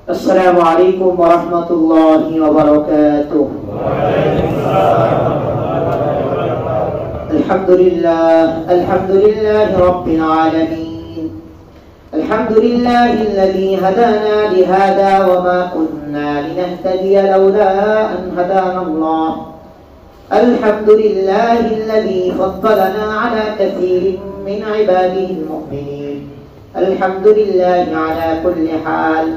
السلام عليكم ورحمة الله وبركاته. الحمد لله رب العالمين. الحمد لله الذي هدانا لهذا وما كنا لنهتدي لولا أن هدانا الله. الحمد لله الذي فضلنا على كثير من عباده المؤمنين. الحمد لله على كل حال.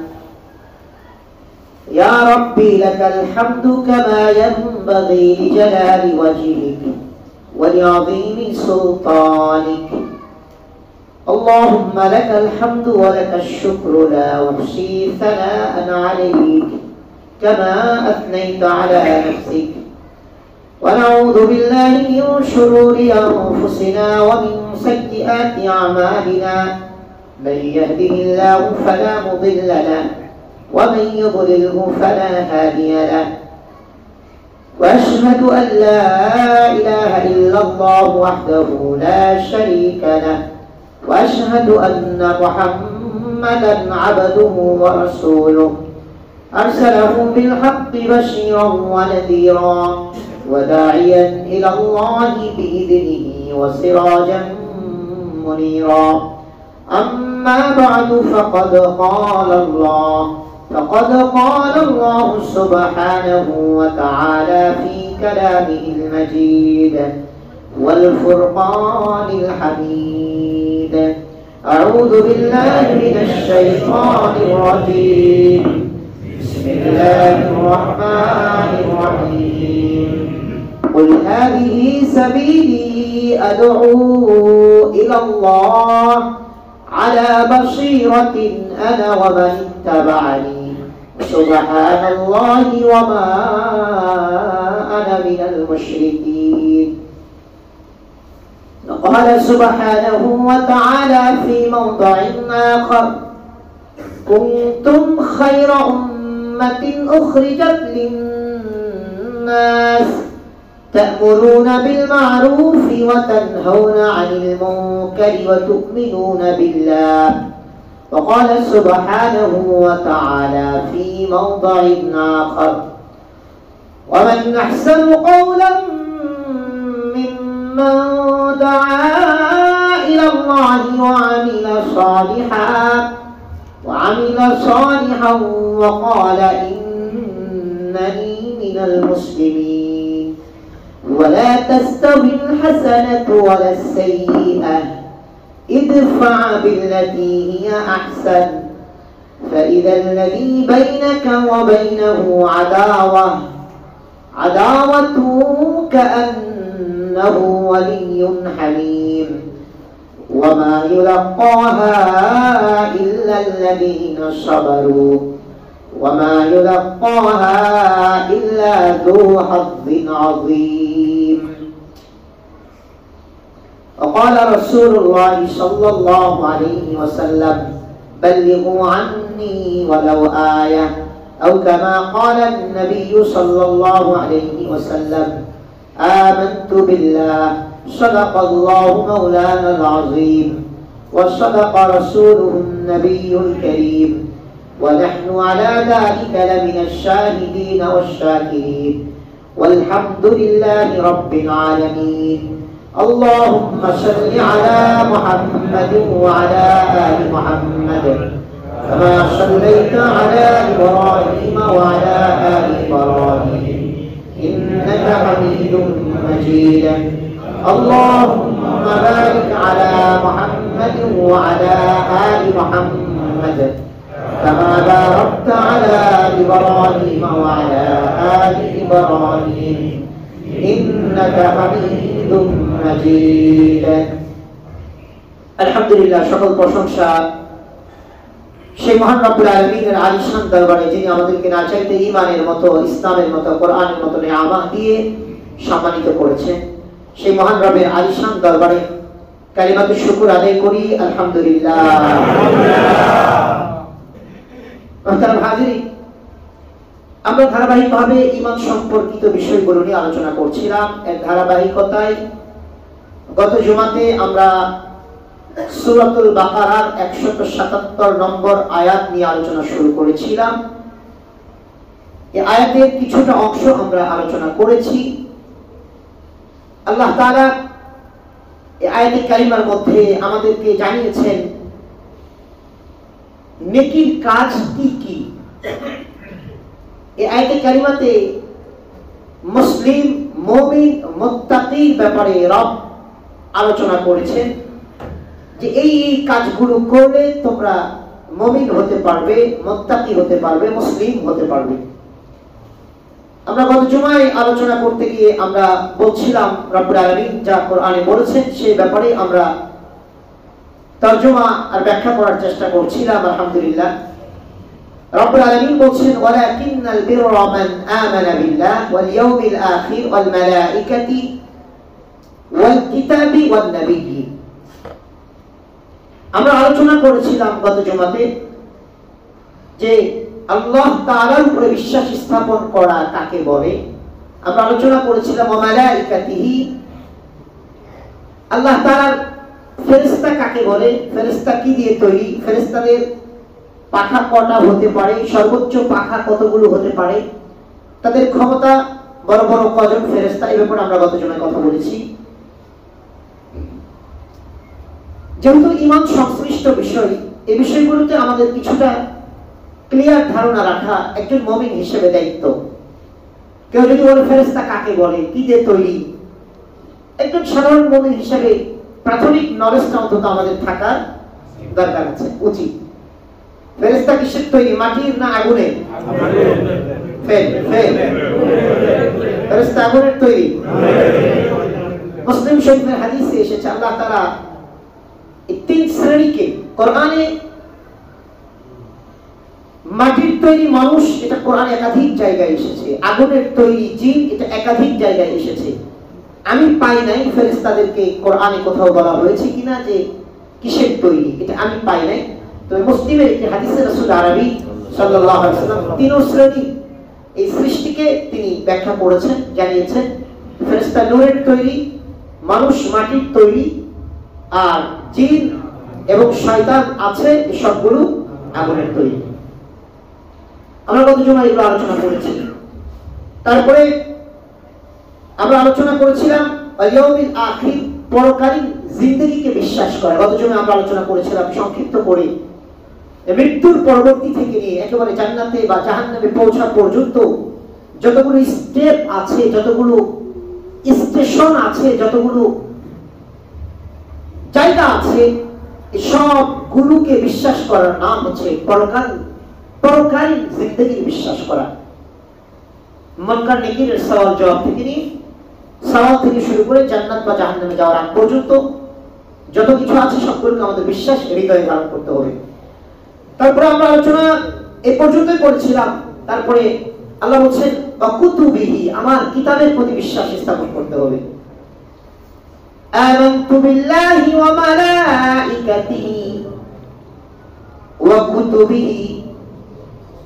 يا ربي لك الحمد كما ينبغي لجلال وجهك ولعظيم سلطانك. اللهم لك الحمد ولك الشكر لا أحصي ثناء عليك كما أثنيت على نفسك. ونعوذ بالله من شرور أنفسنا ومن سيئات أعمالنا. من يهده الله فلا مضل له ومن يضلله فلا هادي له. وأشهد أن لا إله إلا الله وحده لا شريك له. وأشهد أن محمدا عبده ورسوله أرسله بالحق بشيرا ونذيرا وداعيا إلى الله بإذنه وسراجا منيرا. أما بعد فقد قال الله سبحانه وتعالى في كلامه المجيد والفرقان الحميد. أعوذ بالله من الشيطان الرجيم. بسم الله الرحمن الرحيم. قل هذه سبيلي أدعو إلى الله على بصيرة أنا ومن اتبعني سبحان الله وما أنا من المشركين. وقال سبحانه وتعالى في موضع آخر: كنتم خير أمة أخرجت للناس تأمرون بالمعروف وتنهون عن المنكر وتؤمنون بالله. وقال سبحانه وتعالى في موضع آخر: ومن أحسن قولا ممن دعا إلى الله وعمل صالحا وقال إنني من المسلمين. ولا تستوي الحسنة ولا السيئة ادفع بالتي هي أحسن فإذا الذي بينك وبينه عداوة كأنه ولي حميم. وما يلقاها إلا الذين صبروا وما يلقاها إلا ذو حظ عظيم. وقال رسول الله صلى الله عليه وسلم: بلغوا عني ولو آية، أو كما قال النبي صلى الله عليه وسلم: آمنت بالله صدق الله مولانا العظيم وصدق رسوله النبي الكريم ونحن على ذلك لمن الشاهدين والشاكرين والحمد لله رب العالمين. اللهم صل على محمد وعلى آل محمد كما صليت على إبراهيم وعلى آل إبراهيم إنك حميد مجيد. اللهم بارك على محمد وعلى آل محمد كما باركت على إبراهيم وعلى آل إبراهيم إنك حميد مجيد. আলহামদুলিল্লাহ, সকল প্রশংসা সেই মহান রব্বুল আলামিনের আলিশান দরবারে, যিনি আমাদেরকে না চাইতে ঈমানের মতো, ইসলামের মতো, কোরআনের মতো নিয়ামত দিয়ে সম্মানিত করেছেন। সেই মহান রবের আলিশান দরবারে কালিমাতু শুকর আদায় করি, আলহামদুলিল্লাহ। মুহতারাম হাজিরিন, আমরা ধারাবাহিকভাবে ঈমান সম্পর্কিত বিষয়গুলো নিয়ে আলোচনা করছিলাম। এর ধারাবাহিকতায় গত জুমাতে আমরা সূরাতুল বাকারার 177 নম্বর আয়াত নিয়ে আলোচনা শুরু করেছিলাম। এই আয়াতের কিছুটা অংশ আমরা আলোচনা করেছি। আল্লাহ তাআলা এই আয়াতে কারিমার মধ্যে আমাদেরকে জানিয়েছেন নেকির কাজ কি কি। এই আয়াতে কারিমাতে মুসলিম মুমিন মুত্তাকির ব্যাপারে রব আলোচনা করেছেন যে এই কাজগুলো করলে তোমরা মুমিন হতে পারবে, মুত্তাকি হতে পারবে, মুসলিম হতে পারবে। আমরা গত জুমায় আলোচনা করতে গিয়ে আমরা বলছিলাম রব্বুল আলামিন যা কোরআনে বলেছেন সেই ব্যাপারে আমরা তরজমা আর ব্যাখ্যা করার চেষ্টা করছিলাম। আলহামদুলিল্লাহ, রব্বুল আলামিন বলছেন ওয়ালাকিন্নাল বিররা মান আমানা বিল্লাহ ওয়াল ইয়াউমিল আখির ওয়াল মালাইকাতি ওয়াল কিতাবি ওয়ান নাবিয়্যিন। আমরা আলোচনা করেছিলাম গত জুমাতে যে আল্লাহ তাআলার উপরে বিশ্বাস স্থাপন করা কাকে বলে। আমরা আলোচনা করেছিলাম ওয়া মালাইকাতিহি, আল্লাহ তাআলার ফেরেশতা কাকে বলে, ফেরেশতা কি দিয়ে তৈরি, ফেরেশতাদের পাখা কটা হতে পারে, সর্বোচ্চ পাখা কতগুলো হতে পারে, তাদের ক্ষমতা বড় বড় কজন ফেরেশতা, এই ব্যাপারে আমরা গত জুমায় কথা বলেছি। যেহেতু ঈমান সংশ্লিষ্ট বিষয়, এই বিষয়গুলোতে আমাদের কিছুটা ক্লিয়ার ধারণা রাখা একজন মুমিন হিসেবে দায়িত্ব। কেউ যদি বলে ফেরেশতা কাকে বলে, কি দিয়ে তৈরি, একজন সাধারণ মুমিন হিসেবে প্রাথমিক নলেজটা অন্তত আমাদের থাকার দরকার আছে, উচিত। ফেরেশতা কিসের তৈরি, মাটির না আগুনের? ফেরেশতা আগুনের তৈরি। মুসলিম শরীফের হাদিসে এসেছে আল্লাহ তাআলা এই তিন শ্রেণীকে কোরআনে, মাটির তৈরি মানুষ এটা কোরআনে একাধিক জায়গায় এসেছে, আগুনের তৈরি জিন এটা একাধিক জায়গায় এসেছে। আমি পাই নাই ফেরেশতাদেরকে কোরআনে কোথাও বলা হয়েছে কিনা যে কিসের তৈরি, এটা আমি পাই নাই। তবে মুসলিমের একটি হাদিসে রাসূল আরবি সাল্লাল্লাহু আলাইহি ওয়াসাল্লাম তিন শ্রেণী এই সৃষ্টিকে তিনি ব্যাখ্যা করেছেন, জানিয়েছেন। ফেরেশতা নূরের তৈরি, মানুষ মাটির তৈরি, আর জিন এবং শয়তান আছে সবগুলো আগুনের তৈরি। আমরা গত জুমায় এগুলো আলোচনা করেছি। তারপরে আমরা আলোচনা করেছিলাম ইয়াউমিল আখির, পরকালীন জিন্দেগিকে বিশ্বাস করা। গত জুমায় আমরা আলোচনা করেছিলাম সংক্ষিপ্ত করে মৃত্যুর পরবর্তী থেকে নিয়ে একেবারে জান্নাতে বা জাহান্নামে পৌঁছা পর্যন্ত যতগুলো স্টেপ আছে, যতগুলো স্টেশন আছে, যতগুলো জায়গা আছে, সবগুলোকে বিশ্বাস করার নাম হচ্ছে পরকালীন জিন্দেগি বিশ্বাস করা। মুনকার নেকিরের সওয়াল জবাব থেকে নিয়ে সওয়াল থেকে শুরু করে জান্নাত বা জাহান্নামে যাওয়ার আগ পর্যন্ত যত কিছু আছে সবগুলোকে আমাদের বিশ্বাস হৃদয়ে ধারণ করতে হবে। তারপরে আমরা আলোচনা এই পর্যন্তই করেছিলাম। তারপরে আল্লাহ বলছেন ওয়া কুতুবিহি, আমার কিতাবের প্রতি বিশ্বাস স্থাপন করতে হবে। আমানতু বিল্লাহি ওয়া মালাইকাতিহি ওয়া কুতুবিহি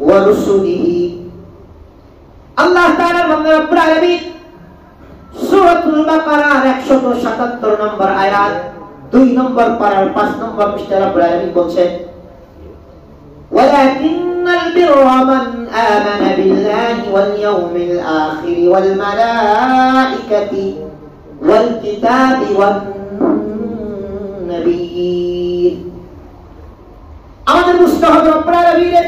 ওয়া রুসুলিহি। আল্লাহ তাআলার বান্দা রব্বুল আলামিন সূরাতুল বাকারার 177 নম্বর আয়াত 2 নম্বর পারার 5 নম্বর পৃষ্ঠায় রব্বুল আলামিন বলছেন ওয়ালাকিন্নাল বিররা মান আমানা বিল্লাহি ওয়াল ইয়াউমিল আখির ওয়াল মালাইকাতি ওয়াল কিতাবি ওয়ান নাবিয়্যিন। আমাদের বুঝতে হবে রব্বুল আলামিনের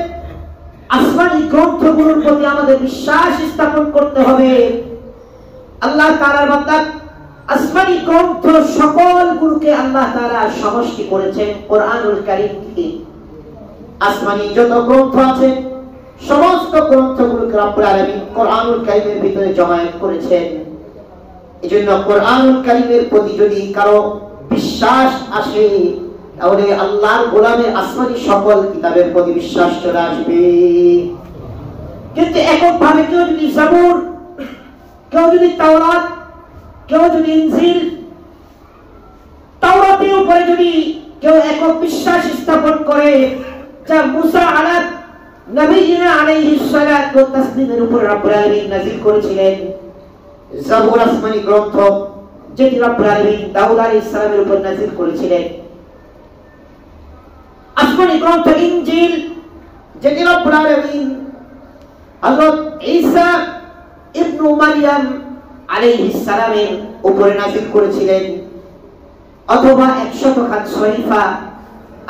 আসমানী গ্রন্থগুলোর প্রতি আমাদের বিশ্বাস স্থাপন করতে হবে। আল্লাহ তাআলার বান্দা আসমানী গ্রন্থ সকলগুলোকে আল্লাহ তাআলা সমষ্টি করেছেন কোরআনুল কারীমকে। আসমানী যত গ্রন্থ আছে সমস্ত গ্রন্থগুলোকে রব্বুল আলামিন কোরআনুল কারীমের ভিতরে জমায়েত করেছেন। এজন্য কোরআনুল কারীমের প্রতি যদি কারো বিশ্বাস আসে তাহলে আল্লাহর গোলামের আসমানী সকল কিতাবের প্রতি বিশ্বাস চলে আসবে। কিন্তু এককভাবে কেউ যদি জাবুর, কেউ যদি তাওরাত, কেউ যদি ইনজিল, তাওরাতের উপরে যদি কেউ একক বিশ্বাস স্থাপন করে যা মুসা নবীনা আলাইহিস সালাতু ওয়াস তাসলিমের উপর রব্বুল আলামিন নাযিল করেছিলেন, জাবুর আসমানী গ্রন্থ যেটি রব্বুল আলামিন দাউদ আলাইহিস সালামের উপর নাযিল করেছিলেন, আসমানি গ্রন্থ ইনজিল যেটি রব্বুল আলামিন হযরত ঈসা ইবনে মারইয়াম আলাইহিস সালামের উপরে নাযিল করেছিলেন, অথবা 100 খান শরীফা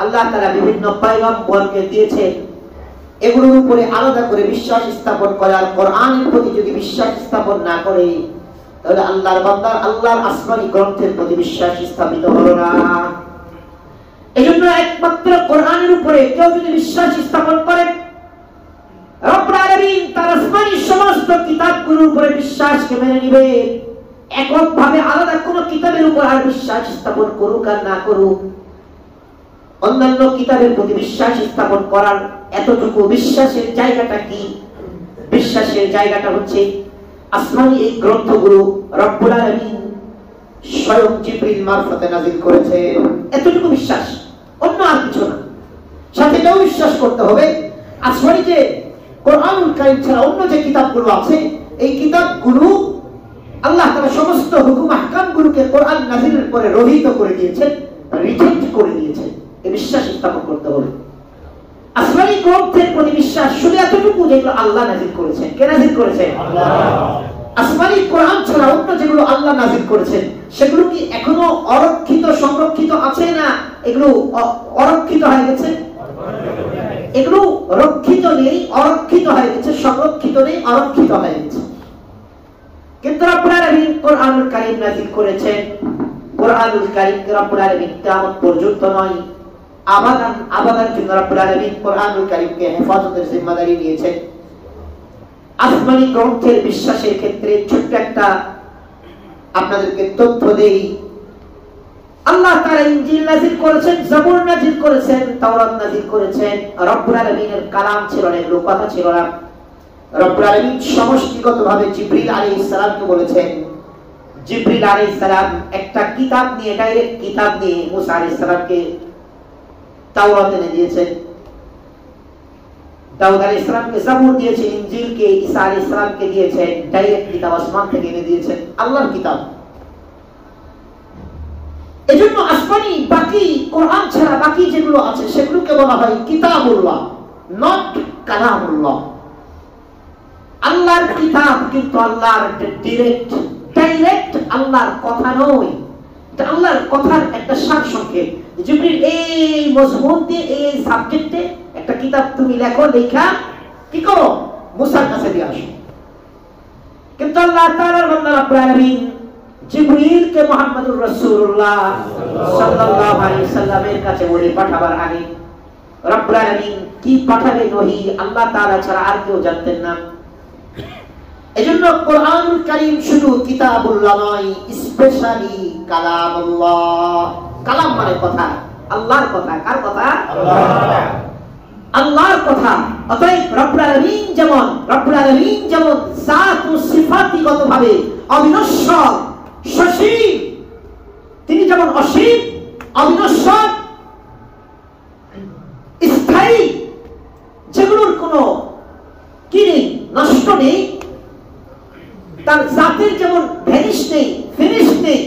আল্লাহ তাআলা বিভিন্ন পয়গম্বরকে দিয়েছেন, এগুলোর উপরে আলাদা করে বিশ্বাস স্থাপন করে আর কোরআনের প্রতি যদি বিশ্বাস স্থাপন না করে তাহলে আল্লাহর বান্দা আল্লাহর আসমানি গ্রন্থের প্রতি বিশ্বাস স্থাপিত হলো না। এজন্য একমাত্র কোরআনের উপরে কেউ যদি বিশ্বাস স্থাপন করে রব্বুল আলামিন তার আসমানি সমস্ত কিতাবগুলোর উপরে বিশ্বাসকে মেনে নিবে। এককভাবে আলাদা কোনো কিতাবের উপর আর বিশ্বাস স্থাপন করুক আর না করুক, অন্যান্য কিতাবের প্রতি বিশ্বাস স্থাপন করার এতটুকু বিশ্বাসের জায়গাটা কি? বিশ্বাসের জায়গাটা হচ্ছে আসমানি এই গ্রন্থগুলো রব্বুল আলামিন স্বয়ং জিবরিল মারফতে নাযিল করেছে, এতটুকু বিশ্বাস, অন্য আর কিছু না। সাথে এটাও বিশ্বাস করতে হবে আসমানি যে কোরআনুল কারীম ছাড়া অন্য যে কিতাবগুলো আছে এই কিতাবগুলো আল্লাহ তাআলা সমস্ত হুকুম আহকামগুলোকে কোরআন নাযিলের পরে রহিত করে দিয়েছেন, রিজেক্ট করে দিয়েছেন, এই বিশ্বাস স্থাপন করতে হবে। আসমানি গ্রন্থের প্রতি বিশ্বাস শুধু এতটুকু যেগুলো আল্লাহ নাযিল করেছেন। কে নাযিল করেছেন? আল্লাহ। আসমানি কোরআন ছাড়া অন্য যেগুলো আল্লাহ নাযিল করেছেন সেগুলো কি এখনো অরক্ষিত সংরক্ষিত আছে না এগুলো অরক্ষিত হয়ে গেছে? এগুলো রক্ষিত নেই, অরক্ষিত হয়ে গেছে, সংরক্ষিত নেই, অরক্ষিত হয়ে গেছে। কিন্তু রব্বুল আলামিন কোরআনুল কারীম নাযিল করেছেন। কোরআনুল কারীম রব্বুল আলামিন কিয়ামত পর্যন্ত নয়, আবাদান জন্য রব্বুল আলামিন কোরআনুল কারীমকে হেফাজতের জিম্মাদারি দিয়েছেন। আসমানি গ্রন্থের বিশ্বাসের ক্ষেত্রে ছোট্ট একটা আপনাদেরকে তথ্য দেই। আল্লাহ তাআলা ইনজিল নাযিল করেছেন, জবুর নাযিল করেছেন, তাওরাত নাযিল করেছেন। রব্বুল আলামিনের কালাম ছিল না, এগুলো কথা ছিল না। রব্বুল আলামিন সমষ্টিগতভাবে জিবরিল আলাইহিস সালামকে বলেছেন, জিবরিল আলাইহিস সালাম একটা কিতাব নিয়ে, ডাইরেক্ট কিতাব নিয়ে মুসা আলাইহিস সালামকে তাওরাত এনে দিয়েছেন, দাউদ আলাইহিস সালামকে জবুর দিয়েছেন, ইনজিলকে ঈসা আলাইহিস সালামকে দিয়েছেন, ডাইরেক্ট কিতাব আসমান থেকে এনে দিয়েছেন, আল্লাহর কিতাব। এজন্য আসমানি বাকি কোরআন ছাড়া বাকি যেগুলো আছে সেগুলোকে বলা হয় কিতাবুল্লাহ, নট কালামুল্লাহ। আল্লাহর কিতাব কিন্তু আল্লাহর ডাইরেক্ট আল্লাহর কথা নয়, এটা আল্লাহর কথার একটা সারসংক্ষেপ। জিবরিল এই মজমুন দিয়ে এই সাবজেক্টে একটা কিতাব তুমি লেখো, লেখা কি করো মুসার কাছে দিয়ে আসো। কিন্তু আল্লাহ তাআলার বান্দা রব্বুল আলামিন জিবরিলকে মুহাম্মদুর রাসূলুল্লাহ সাল্লাল্লাহু আলাইহি সাল্লামের কাছে বলে পাঠাবার আগে রব্বুল আলামিন কি পাঠাবেন ওহী আল্লাহ তাআলা ছাড়া আর কেউ জানতেন না। এজন্য কোরআনুল কারীম শুধু কিতাবুল্লাহ নয়, স্পেশালি কালামুল্লাহ। কালাম মানে কথা, আল্লাহর কথা। কার কথা? আল্লাহ। আল্লাহর কথা। অতএব রব্বুল আলামিন যেমন জাত ও সিফাতিগতভাবে অবিনশ্বর, সসীম, তিনি যেমন অসীম, অবিনশ্বর, স্থায়ী, যেগুলোর কোনো কি নেই, নষ্ট নেই, তার জাতের যেমন ভ্যানিশ নেই, ফিনিশ নেই।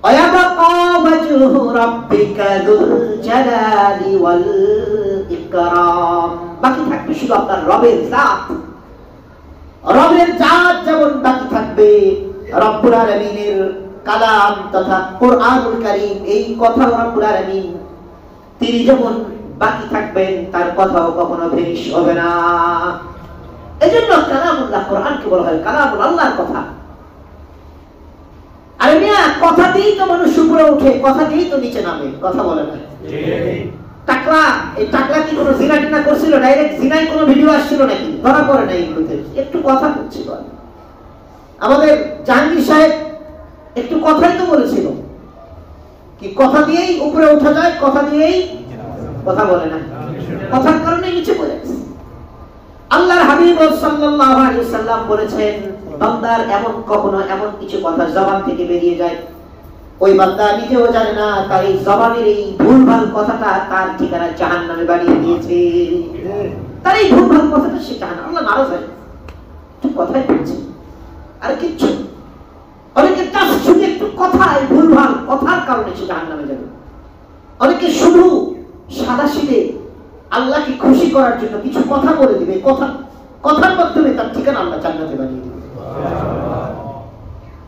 ওয়ায়াবকা ওয়াজহু রাব্বিকা যুল জালালি ওয়াল ইকরাম, বাকি থাকবে শুধু আপনার রবের জাত। রবের জাত যেমন বাকি থাকবে, রব্বুল আলামিনের কালাম তথা কোরআনুল কারীম এই কথা রব্বুল আলামিন তিনি যেমন বাকি থাকবেন, তার কথাও কখনো ভ্যানিশ হবে না। এজন্য কালামুল্লাহ, কোরআনকে বলা হয় কালামুল, আল্লাহর কথা। আরে মিয়া, কথা দিয়েই তো মানুষ উপরে ওঠে, কথা দিয়েই তো নিচে নামে, কথা বলে না। টাকলা, এই টাকলা কি কোনো জিনা টিনা করছিল? ডাইরেক্ট জিনাই কোনো ভিডিও আসছিল নাকি? ধরা পড়ে না এগুলোতে, একটু কথা বলছিল। আমাদের জাহাঙ্গীর সাহেব একটু কথাই তো বলেছিল, কি কথা দিয়েই উপরে ওঠা যায়, কথা দিয়েই কথা বলে না, কথার কারণে নিচে পড়ে গেছে। আল্লাহর হাবিব সাল্লাল্লাহু আলাইহি ওয়াসাল্লাম বলেছেন, বান্দার কখনো এমন কিছু কথা জবান থেকে বেরিয়ে যায় ওই বান্দা নিজেও জানে না তার এই জবানের এই ভুলভাল কথাটা তার ঠিকানা জাহান্নামে বানিয়ে দিয়েছে। তার এই ভুলভাল কথাটা সে জাহান্নামে, আল্লাহ নারাজ হয়, তুই কথাই বলছিস আর কিচ্ছু। অনেকে জাস্ট শুধু একটু কথা, এই ভুলভাল কথার কারণে সে জাহান্নামে যাবে। অনেকে শুধু সাদাসিধে আল্লাহকে খুশি করার জন্য কিছু কথা বলে দিবে, কথার মাধ্যমে তার ঠিকানা আল্লাহ জান্নাতে বানিয়ে দিবে।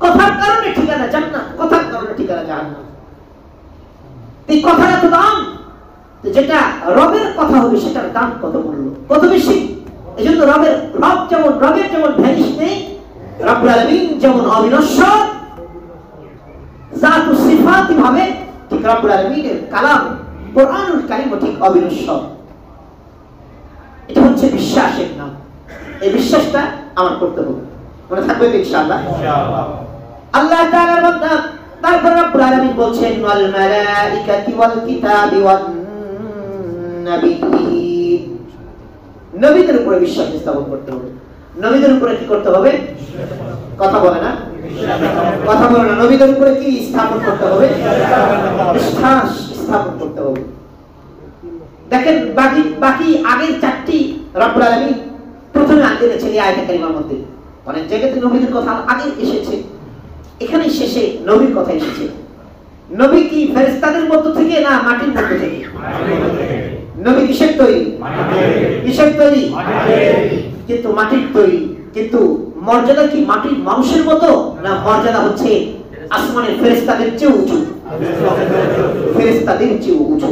কথার কারণে ঠিকানা জান্নাত, কথার কারণে ঠিকানা জাহান্নাম। এই কথার এত দাম, যেটা রবের কথা হবে সেটার দাম কত মূল্য, কত বেশি। এই জন্য রবের যেমন ভ্যানিশ নেই, রব্বুল আলামিন যেমন অবিনশ্বর জাত ও সিফাতি ভাবে, ঠিক রব্বুল আলামিনের কালাম কোরআনুল কারীম ঠিক অবিনশ্বর। এটা হচ্ছে বিশ্বাসের নাম। এই বিশ্বাসটা আমার করতে হবে, মনে থাকবে ইনশাআল্লাহ। আল্লাহ তাআলার বান্দা, তারপর রব্বুল আলামিন বলছেন ওয়াল মালাইকাতি ওয়াল কিতাবি ওয়ান নাবিয়্যিন, নবীদের উপরে বিশ্বাস স্থাপন করতে হবে। নবীদের উপরে কি করতে হবে? কথা বলে না, কথা বলে না। নবীদের উপরে কি স্থাপন করতে হবে? বিশ্বাস স্থাপন করতে হবে। দেখেন বাকি আগের চারটি রব্বুল আলামিন প্রথমে এনেছেন এই আয়াতে কারিমার মধ্যে। অনেক জায়গাতে নবীদের কথা আগে এসেছে, এখানে শেষে নবীর কথা এসেছে। নবী কি ফেরেশতাদের মধ্য থেকে না মাটির মধ্য থেকে? নবী কিসের তৈরি? কিসের তৈরি? কিন্তু মাটির তৈরি। কিন্তু মর্যাদা কি মাটির মানুষের মতো, না মর্যাদা হচ্ছে আসমানের ফেরেশতাদের চেয়ে উঁচু? ফেরেশতাদের চেয়ে উঁচু।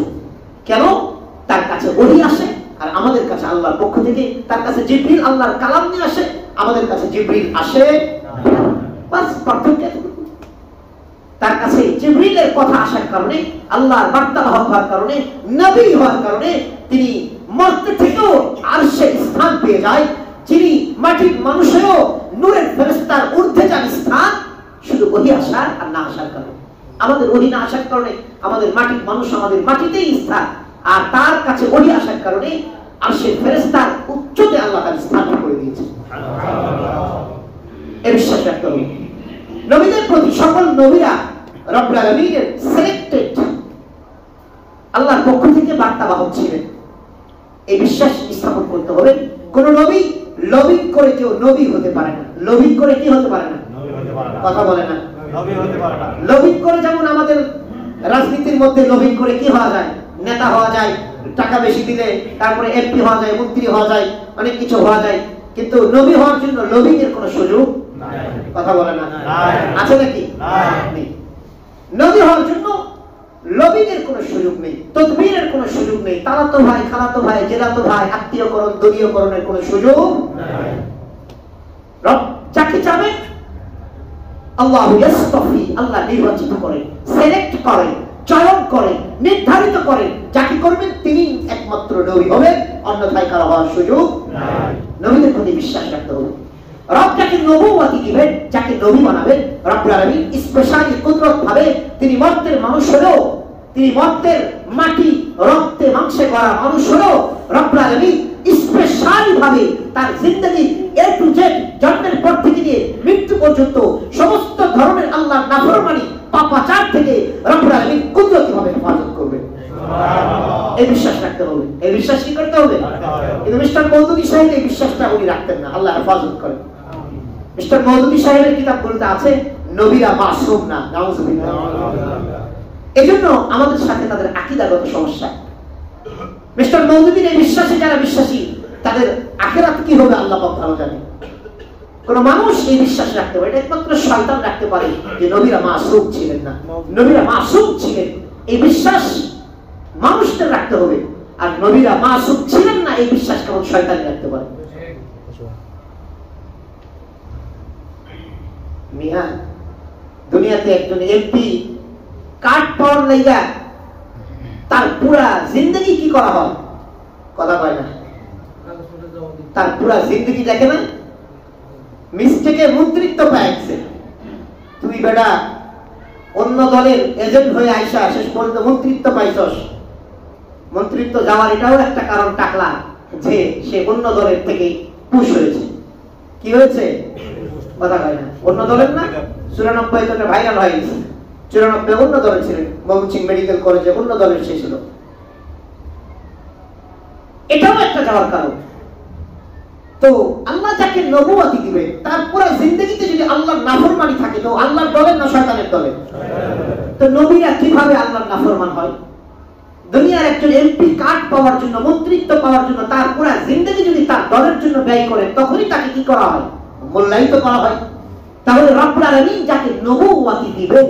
কেন? তার কাছে ওহী আসে, আর আমাদের কাছে আল্লাহর পক্ষ থেকে তার কাছে জিবরিল আল্লাহর কালাম নিয়ে আসে, আমাদের কাছে জিবরিল আসে। বাস পার্থক্য এতটুকু। তার কাছে জিবরিলের কথা আসার কারণে, আল্লাহর বার্তা হওয়ার কারণে, নবী হওয়ার কারণে তিনি মর্তে থেকেও আরশে স্থান পেয়ে যায়, যিনি মাটির মানুষেরও নূরের ফেরেশতার ঊর্ধ্বে যান স্থান, শুধু ওহী আসার আর না আসার কারণে। আমাদের ওহী না আসার কারণে আমাদের মাটির মানুষ আমাদের মাটিতেই স্থান, আর তার কাছে ওহী আসার কারণে আরশের ফেরেশতার উচ্চতে আল্লাহ তার স্থান করে দিয়েছে। এই বিশ্বাস রাখতে হবে। নবীদের প্রতি সকল নবীরা রব্বুল আলামিনের সিলেক্টেড, আল্লাহর পক্ষ থেকে বার্তাবাহক ছিলেন। এই বিশ্বাস স্থাপন করতে হবে। কোন নবী লবিং করে কেউ নবী হতে পারে না। লবিং করে কি হতে পারে না? কথা বলে না, নবী হতে পারে না। লবিং করে যেমন আমাদের রাজনীতির মধ্যে লবিং করে কি হওয়া যায়? নেতা হওয়া যায়, টাকা বেশি দিলে তারপরে এমপি হওয়া যায়, মন্ত্রী হওয়া যায়, অনেক কিছু হওয়া যায়। কিন্তু নবী হওয়ার জন্য লবিং এর কোনো সুযোগ নাই। কথা বলে না, আছে নাকি? নেই। নবী হওয়ার জন্য লবিং এর কোনো সুযোগ নেই, তদবিরের কোনো সুযোগ নেই, তালাতো ভাই, খালাতো ভাই, জেলাতো ভাই, আত্মীয়করণ, দলীয়করণের কোনো সুযোগ নাই। রব যাকে চাবেন আল্লাহু ইয়াসতাফি, আল্লাহ নির্বাচিত করেন, সিলেক্ট করেন, চয়ন করেন, নির্ধারিত করেন। যাকে করবেন তিনি একমাত্র নবী হবেন, অন্যথায় কারো হওয়ার সুযোগ নাই। নবীদের প্রতি বিশ্বাস রাখতে হবে। রব যাকে নবুয়ত দিবেন, যাকে নবী বানাবেন, রব্বুল আলামিন স্পেশালি কুদরত ভাবে তিনি মর্তের মানুষ হলেও, তিনি মর্তের মাটি রক্তে মাংসে গড়া মানুষ হলেও রব্বুল আলামিন স্পেশালি ভাবে তার জিন্দেগি এ টু জেড, জন্মের পর থেকে নিয়ে মৃত্যু পর্যন্ত সমস্ত ধরনের আল্লাহর নাফরমানি পাপাচার থেকে রব্বুল আলামিন কুদরতি ভাবে হেফাজত করবেন। এই বিশ্বাস রাখতে হবে। এই বিশ্বাস কি করতে হবে? কিন্তু মিস্টার মওদুদী সাহেব এই বিশ্বাসটা উনি রাখতেন না। আল্লাহ হেফাজত করেন। মিস্টার মওদুদী সাহেবের কিতাবগুলোতে আছে নবীরা মাসুম না, নাউজুবিল্লাহ। এজন্য আমাদের সাথে তাদের আকীদাগত সমস্যা। মিস্টার মওদুদীর এই বিশ্বাসে যারা বিশ্বাসী, তাদের আখিরাত কি হবে আল্লাহ পাক ভালো জানে। কোন মানুষ এই বিশ্বাস রাখতে পারে, এটা একমাত্র শয়তান রাখতে পারে যে নবীরা মাসুম ছিলেন না, নবীরা মাসুম ছিলেন। এই বিশ্বাস মানুষদের রাখতে হবে। আর নবীরা মাসুম ছিলেন না এই বিশ্বাস কেবল শয়তানই রাখতে পারে। মিয়া, দুনিয়াতে একজন এমপি কার্ড পাওয়ার লাইগা তার পুরা জিন্দগি কি করা হয়? কথা কয় না। তার পুরা জিন্দগি দেখে না, মিস্টেকে মন্ত্রিত্ব পাইছে। তুই বেটা অন্য দলের এজেন্ট হয়ে আইসা শেষ পর্যন্ত মন্ত্রিত্ব পাইছস। মন্ত্রিত্ব যাওয়ার এটাও একটা কারণ টাকলা, যে সে অন্য দলের থেকে পুশ হয়েছে। কি হয়েছে? কথা কয় না। অন্য দলের না, 94 তো ভাইরাল হয়ে গেছে। 94 অন্য দলের ছিলেন, ময়মনসিংহ মেডিকেল কলেজে অন্য দলের সে ছিল। এটাও একটা যাওয়ার কারণ। তো আল্লাহ যাকে নবুয়ত দিবেন, তার পুরো জিন্দেগিতে যদি আল্লাহর নাফরমানি থাকে, তো আল্লাহর দলের না শয়তানের দলের? তো নবীরা কিভাবে আল্লাহর নাফরমান হয়? দুনিয়ার একজন এমপি কার্ড পাওয়ার জন্য, মন্ত্রিত্ব পাওয়ার জন্য তার পুরো জিন্দেগি যদি তার দলের জন্য ব্যয় করে, তখনই তাকে কি করা হয়? মূল্যায়িত করা হয়। তাহলে রব্বুল আলামিন যাকে নবুওয়াতি দিবেন,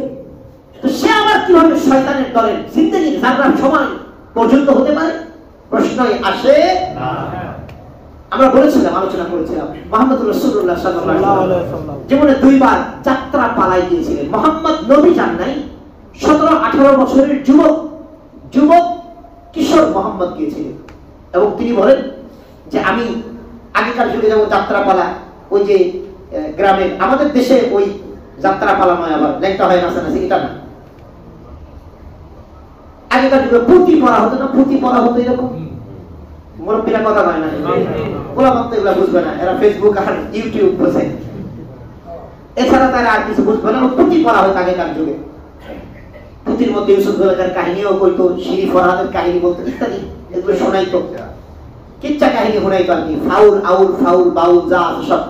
তো সে আবার কিভাবে শয়তানের দলের জিন্দেগির যারা সময় পর্যন্ত হতে পারে? প্রশ্নই আসে না। আমরা বলেছিলাম, আলোচনা করেছিলাম, মুহাম্মদ রাসূলুল্লাহ সাল্লাল্লাহু আলাইহি ওয়াসাল্লাম জীবনে দুইবার যাত্রা পালাই গিয়েছিলেন। মুহাম্মদ নবী যান নাই, 17-18 বছরের যুবক কিশোর মোহাম্মদ গিয়েছিলেন। এবং তিনি বলেন যে আমি আগেকার যুগে যেমন যাত্রা পালা, ওই যে গ্রামে, আমাদের দেশে ওই যাত্রা পালা নয়, আবার লেখা হয় নাচানাচি, এটা না। আগেকার যুগে পুঁতি পড়া হতো না, পুঁতি পড়া হতো এরকম। মুরব্বীরা কথা বলে না, ওরা মাত্র এগুলা বুঝবে না, এরা ফেসবুক আর ইউটিউব বোঝে, এছাড়া তারা আর কিছু বুঝবে না। পুঁতি পড়া হতো আগেকার যুগে। পুঁতির মধ্যে ইউসুফ জুলেখার কাহিনীও বলতো, শিরি ফরহাদের কাহিনী বলতো, ইত্যাদি এগুলো শোনাইতো, কিচ্ছা কাহিনী শোনাইতো আর কি, ফাউল আউল ফাউল বাউল যা আছে সব।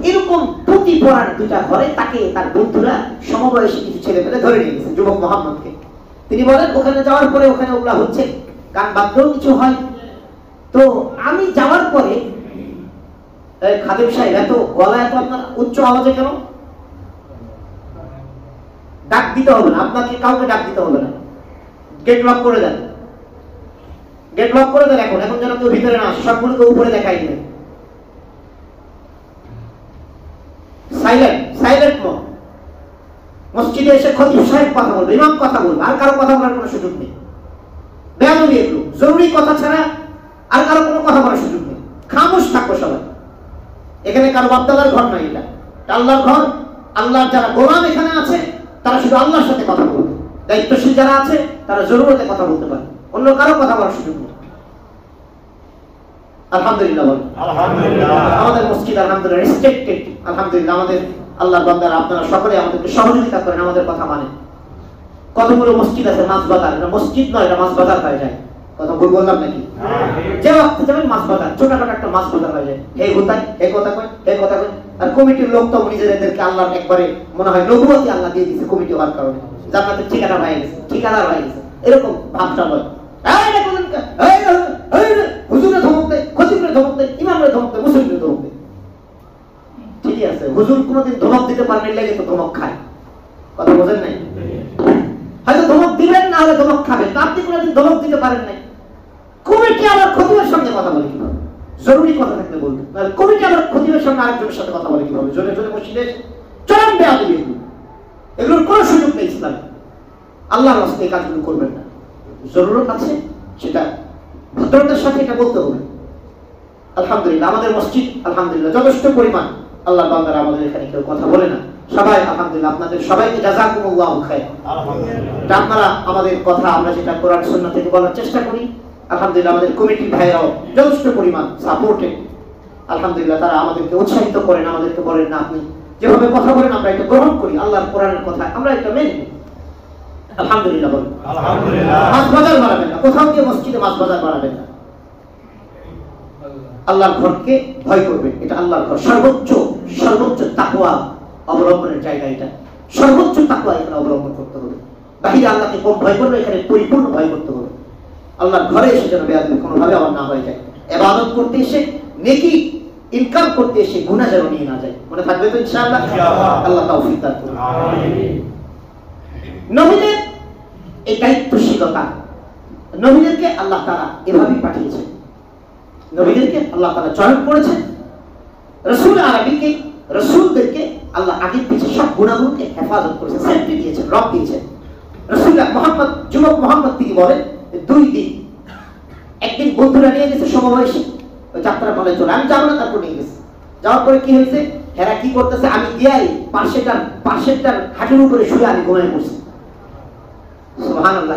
এরকম পুঁতি পড়ার দুটা ঘরে তাকে তার বন্ধুরা সমবয়সী কিছু ছেলে পেলে ধরে নিয়ে গেছে, যুবক মোহাম্মদকে। তিনি বলেন ওখানে যাওয়ার পরে ওখানে ওগুলা হচ্ছে, গান বাদ্যও কিছু হয়। তো আমি যাওয়ার পরে খাদেম সাহেব, এত গলা এত আপনার উচ্চ আওয়াজে কেন? ডাক দিতে হবে না আপনাকে, কাউকে ডাক দিতে হবে না, গেট লক করে দেন, গেট লক করে দেন। এখন যেন কেউ ভিতরে না আসে, সবগুলোকে উপরে দেখাই দেবেন। Silent mode. মসজিদে এসে খতিব সাহেব কথা বলবে, ইমাম কথা বলবে, আর কারো কথা বলার কোনো সুযোগ নেই। বেয়াদবি এগুলো, জরুরি কথা ছাড়া আর কারো কোনো কথা বলার সুযোগ নেই। খামোশ থাকবো সবাই। এখানে কারো বাপদাদার ঘর নাই, এটা আল্লাহর ঘর। আল্লাহর যারা গোলাম এখানে আছে তারা শুধু আল্লাহর সাথে কথা বলবে, দায়িত্বশীল যারা আছে তারা জরুরতে কথা বলতে পারে, অন্য কারো কথা বলার সুযোগ নেই। আলহামদুলিল্লাহ বলেন। আলহামদুলিল্লাহ। আমাদের মসজিদ আলহামদুলিল্লাহ রেসপেক্টেড। আলহামদুলিল্লাহ আমাদের আল্লাহর বান্দারা আপনারা সকলে আমাদেরকে সহযোগিতা করেন, আমাদের কথা মানেন। কতগুলো মসজিদ আছে মাছ বাজার, এটা মসজিদ নয়, এটা মাছ বাজার হয়ে যায়। কথা ভুল বললাম নাকি? যে ওয়াক্তে যাবেন মাছ বাজার, ছোটখাটো একটা মাছ বাজার হয়ে যায়। এই কোথায় এই কথা কয়, এই কথা কয়। আর কমিটির লোক তো নিজেদেরকে আল্লাহর একবারে মনে হয় নবুয়তি আল্লাহ দিয়ে দিয়েছে কমিটি হওয়ার কারণে, জান্নাতের ঠিকানা হয়ে গেছে, ঠিকাদার হয়ে গেছে, এরকম ভাবটা নয়। হুজুরে ধমক দেয়, খতিবরে ধমক দেয়, ইমামরে ধমক দেয়, মুসলিমরে ধমক দেয়। ঠিকই আছে, হুজুর কোনোদিন ধমক দিতে পারেন লাগে তো ধমক খায়। কথা বোঝেন নাই? হয়তো ধমক দিবেন, না হলে ধমক খাবেন। আপনি কোনোদিন ধমক দিতে পারেন নাই। কমিটি আবার খতিবের সঙ্গে কথা বলে কিভাবে? জরুরি কথা থাকলে বলবে, কমিটি আবার খতিবের সঙ্গে আরেকজনের সাথে কথা বলে কিভাবে? জোরে জোরে মসজিদে চরম বেয়াদবি এগুলো, এগুলোর কোনো সুযোগ নেই ইসলামে। আল্লাহর রাস্তায় এই কাজগুলো করবেন না। জরুরত আছে সেটা ভদ্রতার সাথে এটা বলতে হবে। আলহামদুলিল্লাহ আমাদের মসজিদ আলহামদুলিল্লাহ যথেষ্ট পরিমাণ আল্লাহর বান্দারা আমাদের এখানে কেউ কথা বলে না। সবাই আলহামদুলিল্লাহ, আপনাদের সবাইকে জাযাকুমুল্লাহু খায়র। আলহামদুলিল্লাহ আপনারা আমাদের কথা আমরা যেটা কোরআন সুন্নাহ থেকে বলার চেষ্টা করি, আলহামদুলিল্লাহ আমাদের কমিটির ভাইরাও যথেষ্ট পরিমাণ সাপোর্টেড। আলহামদুলিল্লাহ তারা আমাদেরকে উৎসাহিত করেন, আমাদেরকে বলেন না আপনি যেভাবে কথা বলেন আমরা এটা গ্রহণ করি, আল্লাহর কোরআনের কথা আমরা এটা মেনে নিই। আলহামদুলিল্লাহ বলেন। আলহামদুলিল্লাহ। মাছ বাজার বাড়াবেন না, কোথাও গিয়ে মসজিদে মাছ বাজার বাড়াবেন না। আল্লাহর ঘরকে ভয় করবেন, এটা আল্লাহর ঘর। সর্বোচ্চ তাকওয়া অবলম্বনের জায়গা এটা, সর্বোচ্চ তাকওয়া এখানে অবলম্বন করতে হবে। বাহিরে আল্লাহকে কম ভয় করবে, এখানে পরিপূর্ণ ভয় করতে হবে। আল্লাহর ঘরে এসে যেন বেয়াদবি কোনোভাবে আমার না হয়ে যায়। ইবাদত করতে এসে, নেকি ইনকাম করতে এসে গুনাহ যেন নিয়ে না যায়। মনে থাকবে তো ইনশাআল্লাহ? আল্লাহ তাওফিক দান করুন। আমিন। নবীদের এই দায়িত্বশীলতা, নবীদেরকে আল্লাহ তাআলা এভাবেই পাঠিয়েছেন। নবীদেরকে আল্লাহ তাআলা চয়ন করেছেন। রাসূল আরবীকে, রাসূলদেরকে আল্লাহ আগে পিছে সব গুনাহগুলোকে হেফাজত করেছেন, সেফটি দিয়েছেন, রব দিয়েছেন। রাসূলুল্লাহ মুহাম্মদ, যুবক মুহাম্মদ তিনি বলেন 2 দিন, একদিন বন্ধুরা নিয়ে গেছে সমবয়সী, ওই যাত্রা বলে চলে, আমি যাবো না, তারপর নিয়ে গেছে। যাওয়ার পরে কি হয়েছে, এরা কি করতেছে, আমি গিয়াই পাশেরটার হাঁটুর উপরে শুয়ে আমি ঘুমিয়ে পড়ছি। সুবহানাল্লাহ।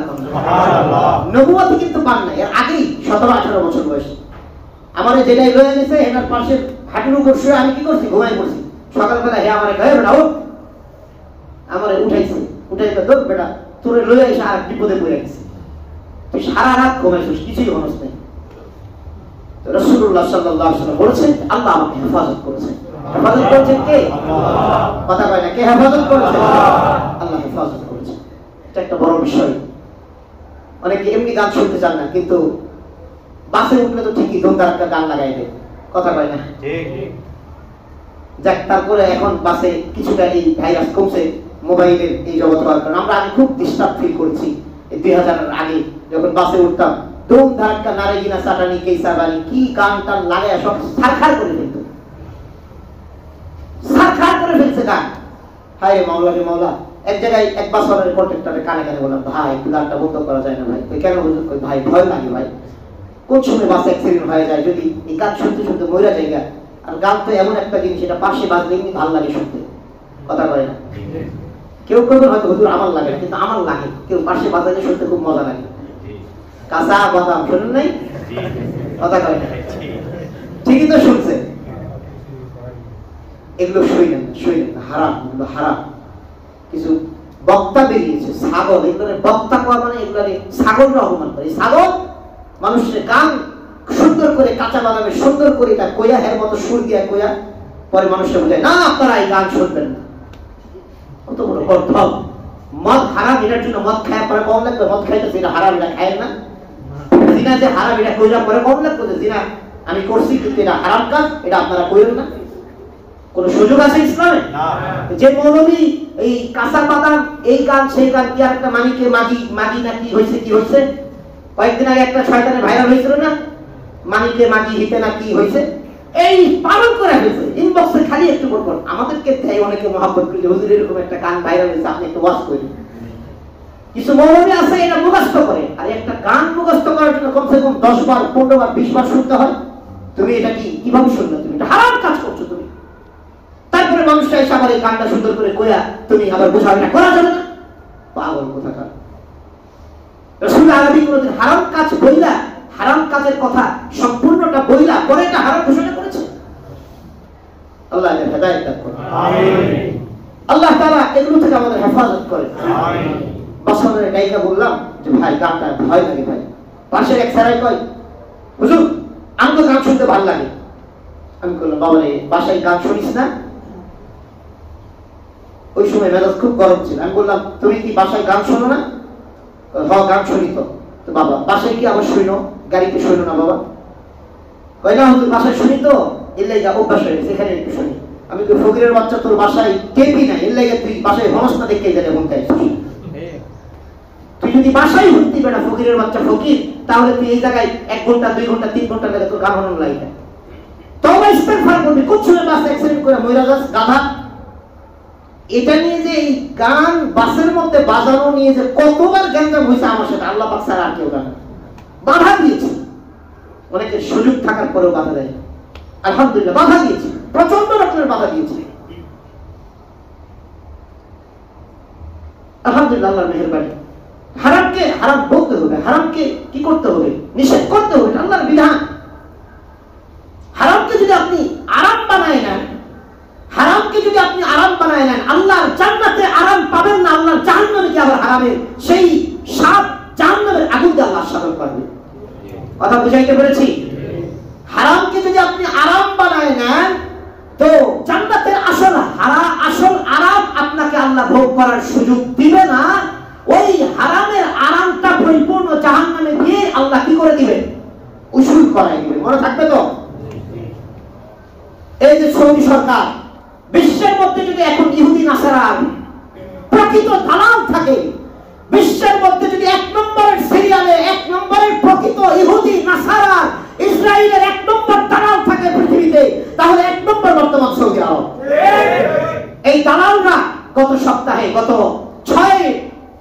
নবুয়ত কিন্তু পান না, এর আগেই 17-18 বছর বয়সে আমার যেটাই লয়ে গেছে, এনার পাশের হাঁটুর উপর শুয়ে আমি কি করছি, ঘুমিয়ে পড়ছি। সকালবেলা হে আমার গায়ে বেটা ও আমারে উঠাইছে, উঠাইতে দোক বেটা তোরে লয়ে এসে আর বিপদে পড়ে গেছে, তুই সারা রাত ঘুমাইছিস, কিছুই হনস নাই। রাসূলুল্লাহ সাল্লাল্লাহু আলাইহি ওয়াসাল্লাম বলেছেন আল্লাহ আমাকে হেফাজত করেছেন। হেফাজত করেছেন কে? কথা কয় না, কে হেফাজত করেছেন? আল্লাহ হেফাজত করেছেন। এটা একটা বড় বিষয়। অনেকে এমনি গান শুনতে চান না, কিন্তু বাসে উঠলে তো ঠিকই ধুমধার একটা গান লাগাই দেয়, কথা কয় না? যাক, তারপরে এখন বাসে কিছুটা এই ভাইরাস কমছে মোবাইলের এই জগৎ হওয়ার কারণে। আমরা আগে খুব ডিস্টার্ব ফিল করেছি এই 2000-এর আগে যখন বাসে উঠতাম, ধুম ধাক্কা নারে গিনা চাটানি কেসাবানি কি গান টান লাগায় সব সারখার করে ফেলতো, সারখার করে ফেলছে গান। হায় মাওলা রে মাওলা। এক জায়গায় এক বাসের কন্ট্রাক্টরে কানে কানে বললাম, ভাই একটু গানটা বন্ধ করা যায় না ভাই? কেন হুজুর? ভাই ভয় লাগে ভাই, কোন সময় বাসে অ্যাক্সিডেন্ট হয়ে যায়, যদি এই গান শুনতে শুনতে মইরা জায়গা। আর গান তো এমন একটা জিনিস, এটা পাশে বাজলে এমনি ভালো লাগে শুনতে, কথা বলে না? কেউ কেউ হয়তো হুজুর আমার লাগে না, কিন্তু আমার লাগে। কেউ পাশে বাজালে শুনতে খুব মজা লাগে। কাঁচা বাদাম শুনুন নাই, কথা কয় না? ঠিকই তো শুনছে। এগুলো শুইলেন না, হারাম, এগুলো হারাম। কিছু বক্তা বেরিয়েছে ছাগল, এগুলো বক্তা কোয়া মানে এগুলো ছাগলরা অপমান করে। ছাগল মানুষের গান সুন্দর করে কাঁচা বাদামে সুন্দর করে এটা কইয়া, এর মতো সুর দিয়া কইয়া, পরে মানুষকে বোঝায় না আপনারা এই গান শুনবেন না। কত বড় গর্ধব। মদ হারাম, এটার জন্য মদ খায় পরে কম লাগবে? মদ খাইতেছে এটা হারাম, এটা খায় না। জিনা যে হারাম এটা কইরা পরে কম লাগবে যে জিনা আমি করছি কিন্তু এটা হারাম কাজ, এটা আপনারা কইরেন না। কোন সুযোগ আছে ইসলামে? যে মৌলবী এই কাঁচা বাদাম এই গান সেই গান, কি আর একটা মানিকে মাগি না কি হয়েছে, কি হয়েছে কয়েকদিন আগে একটা শয়তানে ভাইরাল হয়েছিল না, মানিকে মাগি হিতে না কি হয়েছে, এই পালন করে ফেলছে। ইনবক্সে খালি একটু পর আমাদেরকে দেয় অনেকে মহব্বত করে, হুজুর এরকম একটা গান ভাইরাল হয়েছে, আপনি একটু ওয়াজ করেন। কিছু মৌলবী আছে এটা মুখস্থ করে, আর একটা গান মুখস্থ করার জন্য কমসে কম 10 বার 15 বার 20 বার শুনতে হয়। তুমি এটা কিভাবে শুনবে? তুমি এটা হারাম কাজ করছো তুমি। তারপরে মানুষটা এসে আবার এই গানটা সুন্দর করে কইয়া তুমি আবার বোঝাবে না, করা যাবে না। পাগল কোথাকার। রাসূল আরবী কোনদিন হারাম কাজ বইলা, হারাম কাজের কথা সম্পূর্ণটা বইলা পরে এটা হারাম ঘোষণা করেছে? আল্লাহ এর হেদায়েত দান করুন, আমিন। আল্লাহ তাআলা এগুলো থেকে আমাদের হেফাজত করেন, আমিন। বাসানের গায়িকা বললাম যে ভাই গানটা ভয় লাগে ভাই। পাশের এক স্যার কয়, হুজুর আমি তো গান শুনতে ভালো লাগে। আমি বললাম, বাবা রে বাসায় গান শুনিস না? ওই সময় মেজাজ খুব গরম ছিল। আমি বললাম, তুমি কি বাসায় গান শোনো না? হ্যাঁ গান শুনি তো। তো বাবা বাসায় কি আবার শুনো, গাড়িতে শুনো না বাবা? কয় না হুজুর বাসায় শুনি তো, এর লাগা অভ্যাস হয়ে গেছে, এখানে একটু শুনি। আমি তো ফকিরের বাচ্চা, তোর বাসায় টেপি না, এর লাগা তুই বাসায় হনস্তা দেখে গেলে মন চাইছিস। তুই যদি বাসায় হুনতি বেটা ফকিরের বাচ্চা ফকির, তাহলে তুই এই জায়গায় 1 ঘন্টা 2 ঘন্টা 3 ঘন্টা লাগে তোর গান হনন লাগে। তবে ইস্তেগফার করবি, কোন সময় বাস অ্যাক্সিডেন্ট করে মইরা যাস গাধা। এটা নিয়ে যে এই গান বাসের মধ্যে বাজানো নিয়ে যে কতবার গ্যাঞ্জাম হয়েছে আমার সাথে, আল্লাহ পাক ছাড়া আর কেউ জানে না। বাধা দিয়েছে, অনেকের সুযোগ থাকার পরেও বাধা দেয়। আলহামদুলিল্লাহ বাধা দিয়েছে, প্রচন্ড রকমের বাধা দিয়েছে। আলহামদুলিল্লাহ আল্লাহর মেহেরবানি। হারামকে হারাম বলতে হবে, হারামকে কি করতে হবে? নিষেধ করতে হবে, আল্লাহর বিধান। হারামকে যদি আপনি আরাম বানায় নেন, হারামকে যদি আপনি আরাম বানায় নেন, আল্লাহর জান্নাতে আরাম পাবেন না, আল্লাহর জাহান্নামে কি আবার হারামের সেই সাত জাহান্নামের আগুন দিয়ে আল্লাহ সাধন করবে। কথা বুঝাইতে পেরেছি? হারামকে যদি আপনি আরাম বানায় নেন, তো জান্নাতের আসল আরাম আপনাকে আল্লাহ ভোগ করার সুযোগ দিবে না। ওই হারামের আরামটা পরিপূর্ণ জাহান্নামে দিয়ে আল্লাহ কি করে দিবেন? উসুল করাই দিবেন। মনে থাকবে তো? এই যে সৌদি সরকার, বিশ্বের মধ্যে যদি এখন ইহুদি নাসারা প্রকৃত দালাল থাকে, বিশ্বের মধ্যে যদি 1 নম্বরের সিরিয়ালে 1 নম্বরের প্রকৃত ইহুদি নাসারা ইসরায়েলের 1 নম্বর দালাল থাকে পৃথিবীতে, তাহলে 1 নম্বর বর্তমান সৌদি আরব। এই দালালরা গত সপ্তাহে, গত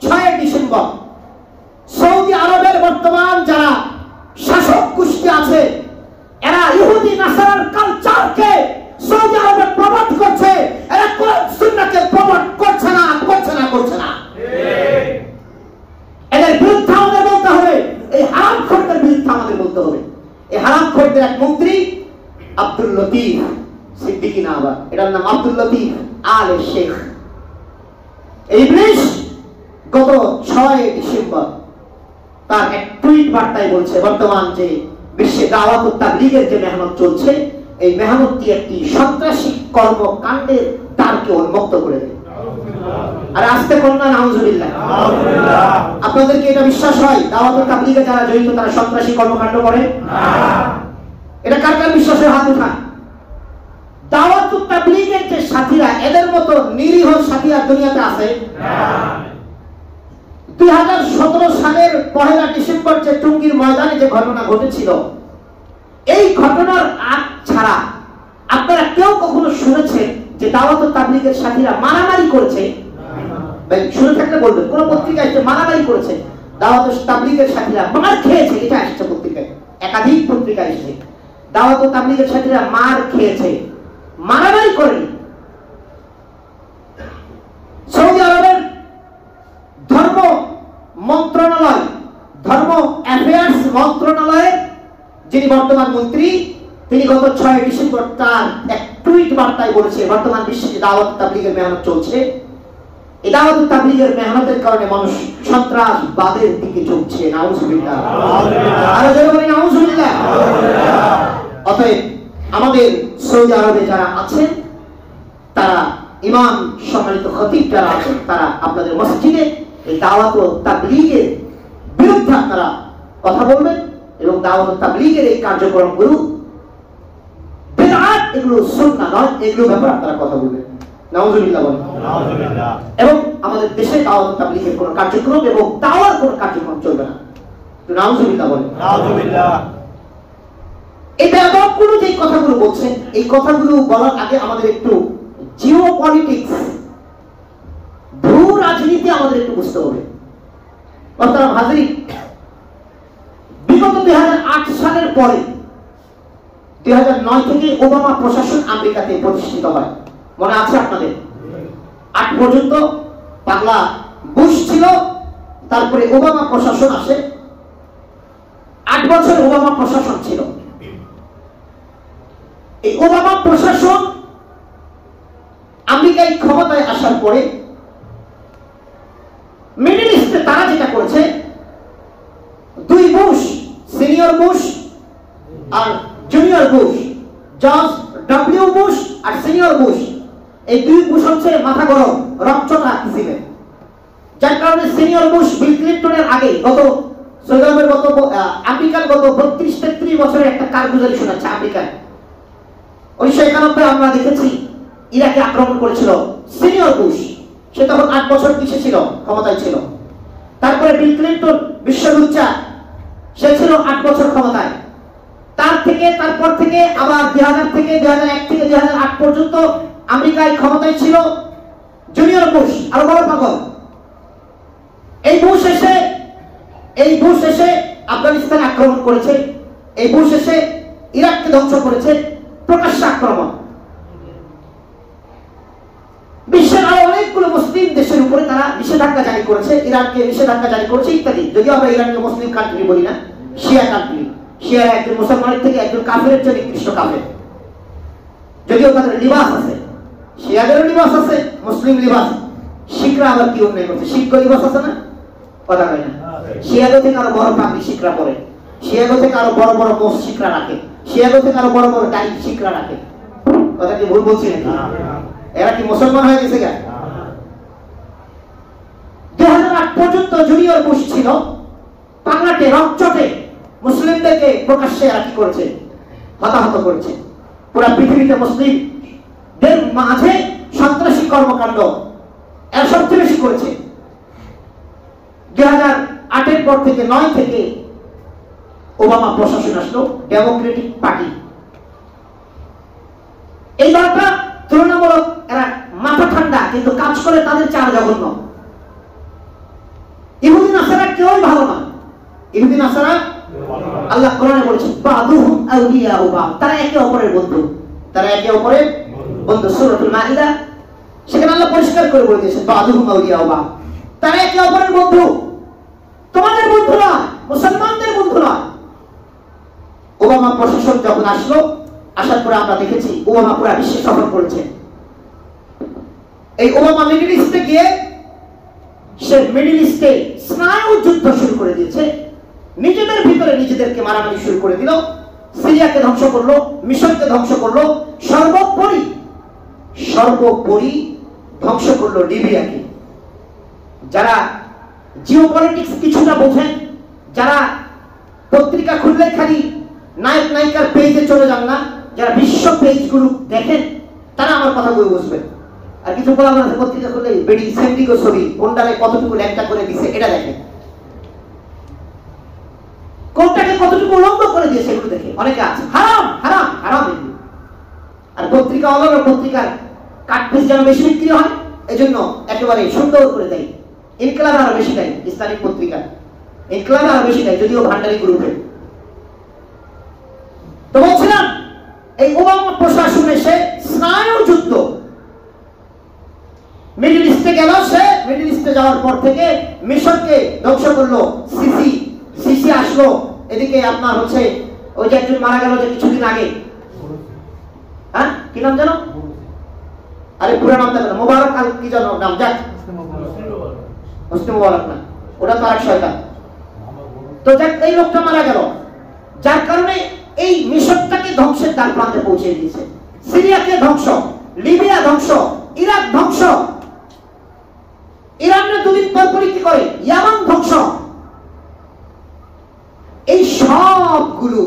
6 ডিসেম্বর সৌদি আরবের বর্তমান যারা শাসক গোষ্ঠী আছে, এরা ইহুদি নাসারার কালচারকে সৌদি আরবে প্রমোট করছে। এরা কোরআন সুন্নাহকে প্রমোট করছে না। এদের বিরুদ্ধে আমাদের বলতে হবে, এই হারামখোরদের বিরুদ্ধে আমাদের বলতে হবে। এই হারামখোরদের এক মন্ত্রী আব্দুল লতিফ সিদ্দিকী না, আবার এটার নাম আব্দুল লতিফ আলে শেখ। এই ইবলিস গত 6 ডিসেম্বর তার এক টুইট বার্তায় বলছে, বর্তমান যে বিশ্বে দাওয়াত ও তাবলীগের যে মেহনত চলছে, এই মেহনতটি একটি সন্ত্রাসী কর্মকাণ্ডের দ্বারকে উন্মুক্ত করে দেয়। আর আস্তে করুন না, নাউজুবিল্লাহ। আপনাদের কি এটা বিশ্বাস হয় দাওয়াত ও তাবলীগে যারা জড়িত তারা সন্ত্রাসী কর্মকাণ্ড করে? এটা কার কার বিশ্বাস হয়? হাত উঠান। দাওয়াত ও তাবলীগের যে সাথীরা, এদের মতো নিরীহ সাথী আর দুনিয়াতে আছে? 2017 সালের 1 ডিসেম্বর যে টুঙ্গির ময়দানে যে ঘটনা ঘটেছিল, এই ঘটনার আগ ছাড়া আপনারা কেউ কখনো শুনেছেন যে দাওয়াত ও তাবলীগের সাথীরা মারামারি করেছে? শুনে থাকলে বলবেন, কোন পত্রিকায় এসে মারামারি করেছে, দাওয়াত ও তাবলীগের সাথীরা মার খেয়েছে, এটা আসছে পত্রিকায়, একাধিক পত্রিকায় এসেছে। দাওয়াত ও তাবলীগের সাথীরা মার খেয়েছে, মারামারি করেনি। সৌদি আরবের ধর্ম মন্ত্রণালয়, ধর্ম অ্যাফেয়ার্স মন্ত্রণালয়ের যিনি বর্তমান মন্ত্রী, তিনি গত 6 ডিসেম্বর তার এক টুইট বার্তায় বলেছে, বর্তমান বিশ্বে দাওয়াত তাবলীগের মেহনত চলছে, এই দাওয়াত তাবলীগের মেহনতের কারণে মানুষ সন্ত্রাসবাদের দিকে ঝুঁকছে। নাউজুবিল্লাহ, আরো জোরে বলি নাউজুবিল্লাহ। অতএব আমাদের সৌদি আরবে যারা আছেন, তারা ইমাম সম্মানিত খতিব যারা আছেন, তারা আপনাদের মসজিদে এই দাওয়াত ও তাবলীগের বিরুদ্ধে আপনারা কথা বলবেন এবং দাওয়াত ও তাবলীগের এই কার্যক্রমগুলো বিদআত, এগুলো সুন্নাহ নয়, এগুলো ব্যাপারে আপনারা কথা বলবেন। নাউজুবিল্লাহ বলেন। এবং আমাদের দেশে দাওয়াত ও তাবলীগের কোনো কার্যক্রম এবং দাওয়ার কোনো কার্যক্রম চলবে না। নাউজুবিল্লাহ বলেন। এটা সবগুলো যে কথাগুলো বলছেন, এই কথাগুলো বলার আগে আমাদের একটু জিও পলিটিক্স, ভূ রাজনীতি আমাদের একটু বুঝতে হবে। অর্থাৎ হাজির, বিগত 2008 সালের পরে 2009 থেকে ওবামা প্রশাসন আমেরিকাতে প্রতিষ্ঠিত হয়, মনে আছে আপনাদের? 8 পর্যন্ত পাগলা বুশ ছিল, তারপরে ওবামা প্রশাসন আসে। 8 বছর ওবামা প্রশাসন ছিল। এই ওবামা প্রশাসন আমেরিকায় ক্ষমতায় আসার পরে মিডল ইস্টে তারা যেটা করেছে, 2 বুশ, সিনিয়র বুশ আর junior Bush, George W Bush আর সিনিয়র বুশ, এই 2 বুশ হচ্ছে মাথা গরম, রক্তচটা কিসিমে, যার কারণে সিনিয়র বুশ বিল ক্লিন্টনের আগে গত সৌদি গত আমেরিকার গত 32-33 বছরের একটা কারগুজারি শোনাচ্ছে। আমেরিকায় 1991 আমরা দেখেছি ইরাকে আক্রমণ করেছিল সিনিয়র বুশ, সে তখন 8 বছর পিছিয়ে ছিল, ক্ষমতায় ছিল। তারপরে বিল ক্লিন্টন বিশ্ববিদ্যা, সে ছিল 8 বছর ক্ষমতায়। তারপর থেকে আবার 2000 থেকে 2001 থেকে 2008 পর্যন্ত আমেরিকায় ক্ষমতায় ছিল জুনিয়র বুশ, আরো বড় পাগল। এই বুশ এসে আফগানিস্তানে আক্রমণ করেছে, এই বুশ এসে ইরাককে ধ্বংস করেছে, প্রকাশ্য আক্রমণ। বিশ্বের আরো অনেকগুলো মুসলিম দেশের উপরে তারা নিষেধাজ্ঞা জারি করেছে, ইরানকে নিষেধাজ্ঞা জারি করেছে ইত্যাদি। যদিও আমরা ইরানকে মুসলিম কান্ট্রি বলি না, শিয়া কান্ট্রি। শিয়া একজন মুসলমানের থেকে একজন কাফেরের চেয়ে নিকৃষ্ট কাফের। যদিও তাদের লিবাস আছে, শিয়াদেরও লিবাস আছে, মুসলিম লিবাস। শিখরা আবার কি অন্যায় করছে? শিখ লিবাস আছে না? কথা হয় না। শিয়াগো থেকে আরো বড় পাগড়ি শিখরা পরে, শিয়াগো থেকে আরো বড় বড় মোষ শিখরা রাখে, শিয়াগো থেকে আরো বড় বড় দাড়ি শিখরা রাখে। কথা কি ভুল বলছি নাকি? এরা কি মুসলমান হয়ে গেছে? 2008 পর্যন্ত জুনিয়র বুশ ছিল, পাগলাটে রকচটে মুসলিমদেরকে প্রকাশ্যে এরা কি করেছে? হতাহত করেছে। পুরো পৃথিবীতে মুসলিমদের মাঝে সন্ত্রাসী কর্মকাণ্ড এরা সবচেয়ে বেশি করেছে। 2008 পর থেকে 9 থেকে ওবামা প্রশাসন আসলো, ডেমোক্রেটিক পার্টি। এই দলটা তুলনামূলক এরা মাথা ঠান্ডা, কিন্তু কাজ করে তাদের চার জঘন্য। ইহুদি নাসারা কেউই ভালো না। ইহুদি নাসারা আল্লাহ কোরআনে বলেছেন বাদুহুম আউলিয়াউ বাদ, তারা একে অপরের বন্ধু, তারা একে অপরের বন্ধু। সূরাতুল মাইদা সেখানে আল্লাহ পরিষ্কার করে বলে দিয়েছেন বাদুহুম আউলিয়াউ বাদ, তারা একে অপরের বন্ধু, তোমাদের বন্ধু না, মুসলমানদের বন্ধু না। ওবামা প্রশাসন যখন আসলো, আসার পরে আমরা দেখেছি ওবামা পুরো বিশ্বে সফর করেছেন। এই ওবামা মিডল ইস্টে গিয়ে সে মিডল ইস্টে স্নায়ু যুদ্ধ শুরু করে দিয়েছে, নিজেদের ভিতরে নিজেদেরকে মারামারি শুরু করে দিল, সিরিয়াকে ধ্বংস করলো, মিশরকে ধ্বংস করলো, সর্বোপরি ধ্বংস করলো লিবিয়াকে। যারা জিওপলিটিক্স কিছুটা বোঝেন, যারা পত্রিকা খুললে খালি নায়ক নায়িকার পেজে চলে যান না, যারা বিশ্ব পেজগুলো দেখেন, তারা আমার কথাগুলো বুঝবেন। আর কিছু বলা মানে পত্রিকা খুললে বেডি সেন্ডিগো ছবি কোনটাকে কতটুকু ল্যাংটা করে দিছে এটা দেখেন, কোনটাকে কতটুকু উলঙ্গ করে দিয়েছে এগুলো দেখে অনেকে আছে। হারাম হারাম হারাম এগুলো। আর পত্রিকা অলগ পত্রিকার কাটপিস যেন বেশি বিক্রি হয়, এজন্য একেবারে সুন্দর করে দেয়। ইনকলাব আরো বেশি দেয়, ইসলামিক পত্রিকা ইনকলাব আরো বেশি দেয়, যদিও ভান্ডারি গ্রুপে। তো বলছিলাম এই ওবামা প্রশাসন এসে স্নায়ু যুদ্ধ মিডল ইস্টে গেল। সে মিডল ইস্টে যাওয়ার পর থেকে মিশরকে ধ্বংস করলো। সিসি আসলো এদিকে। আপনার হচ্ছে ওই যে একজন মারা গেল যে কিছুদিন আগে, হ্যাঁ কি নাম জানো? আরে পুরো নামটা জানো, মোবারক আল কি জানো নাম? যাক মুসলিম মোবারক না, ওটা তো আরেক শয়তান। তো যাক এই লোকটা মারা গেল, যার কারণে এই মিশরটাকে ধ্বংসের দ্বার প্রান্তে পৌঁছে দিয়েছে। সিরিয়াকে ধ্বংস, লিবিয়া ধ্বংস, ইরাক ধ্বংস, ইরানের দুদিন পর কি করে ইয়ামান ধ্বংস। এই সবগুলো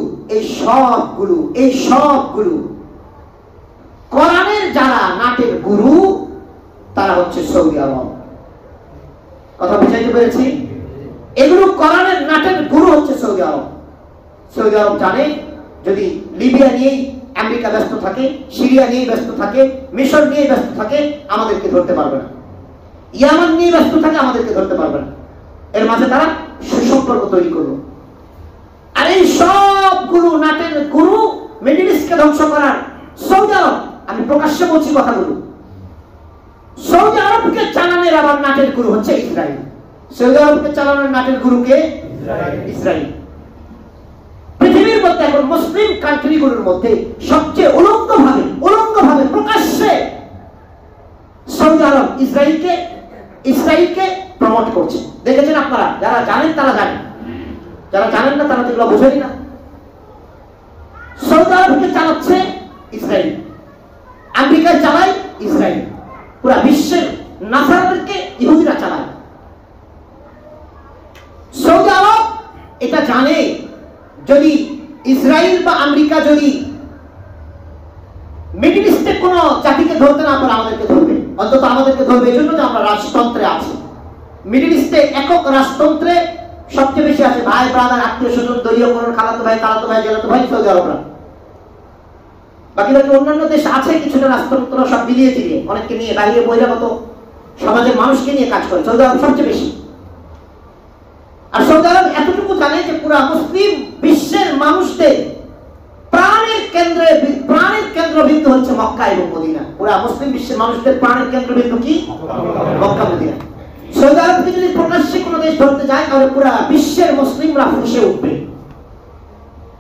কোরআনের যারা নাটের গুরু তারা হচ্ছে সৌদি আরব। কথা বুঝাইতে পেরেছি? এগুলো কোরআনের নাটের গুরু হচ্ছে সৌদি আরব। সৌদি আরব জানে যদি লিবিয়া নিয়েই আমেরিকা ব্যস্ত থাকে, সিরিয়া নিয়ে ব্যস্ত থাকে, মিশর নিয়ে ব্যস্ত থাকে, আমাদেরকে ধরতে পারবে না। ইয়ামান নিয়ে ব্যস্ত থাকে, আমাদেরকে ধরতে পারবে না। এর মাঝে তারা সুসম্পর্ক তৈরি করলো। আর এই সবগুলো নাটের গুরু মিডল ইস্টকে ধ্বংস করার সৌদি আরব। আমি প্রকাশ্যে বলছি কথাগুলো। সৌদি আরবকে চালানোর আবার নাটের গুরু হচ্ছে ইসরায়েল। সৌদি আরবকে চালানোর নাটের গুরুকে ইসরায়েল। পৃথিবীর মধ্যে এখন মুসলিম কান্ট্রিগুলোর মধ্যে সবচেয়ে উলঙ্গভাবে প্রকাশ্যে সৌদি আরব ইসরায়েলকে প্রমোট করছে। দেখেছেন আপনারা? যারা জানেন তারা জানেন, যারা জানেন না তারা যেগুলো বোঝেনি না। সৌদি আরবকে চালাচ্ছে ইসরায়েল, আমেরিকায় চালায় ইসরায়েল, পুরা বিশ্বের নাসারাদেরকে ইহুদিরা চালায়। সৌদি আরব এটা জানে যদি ইসরায়েল বা আমেরিকা যদি মিডল ইস্টে কোনো জাতিকে ধরতে না পারে, আমাদেরকে ধরবে, অন্তত আমাদেরকে ধরবে। এই জন্য যে আমরা রাজতন্ত্রে আছি। মিডল ইস্টে একক রাজতন্ত্রে সবচেয়ে বেশি আছে ভাই ব্রাদার, আত্মীয় স্বজন, দলীয় কোন খালাতো ভাই, তালাতো ভাই, জেলাতো ভাই, সৌদি আরবরা। বাকি অন্যান্য দেশ আছে কিছুটা রাজতন্ত্র, সব মিলিয়ে চিলিয়ে অনেককে নিয়ে বাইরে বহিরাগত সমাজের মানুষকে নিয়ে কাজ করে। সৌদি আরব সবচেয়ে বেশি। আর সৌদি আরব এতটুকু জানে যে পুরা মুসলিম বিশ্বের মানুষদের প্রাণের কেন্দ্রবিন্দু হচ্ছে মক্কা এবং মদিনা। পুরা মুসলিম বিশ্বের মানুষদের প্রাণের কেন্দ্রবিন্দু কি? Mecca Medina. সৌদি আরবকে যদি প্রকাশ্যে কোনো দেশ ধরতে যায় তাহলে পুরা বিশ্বের মুসলিমরা ফুঁসে উঠবে।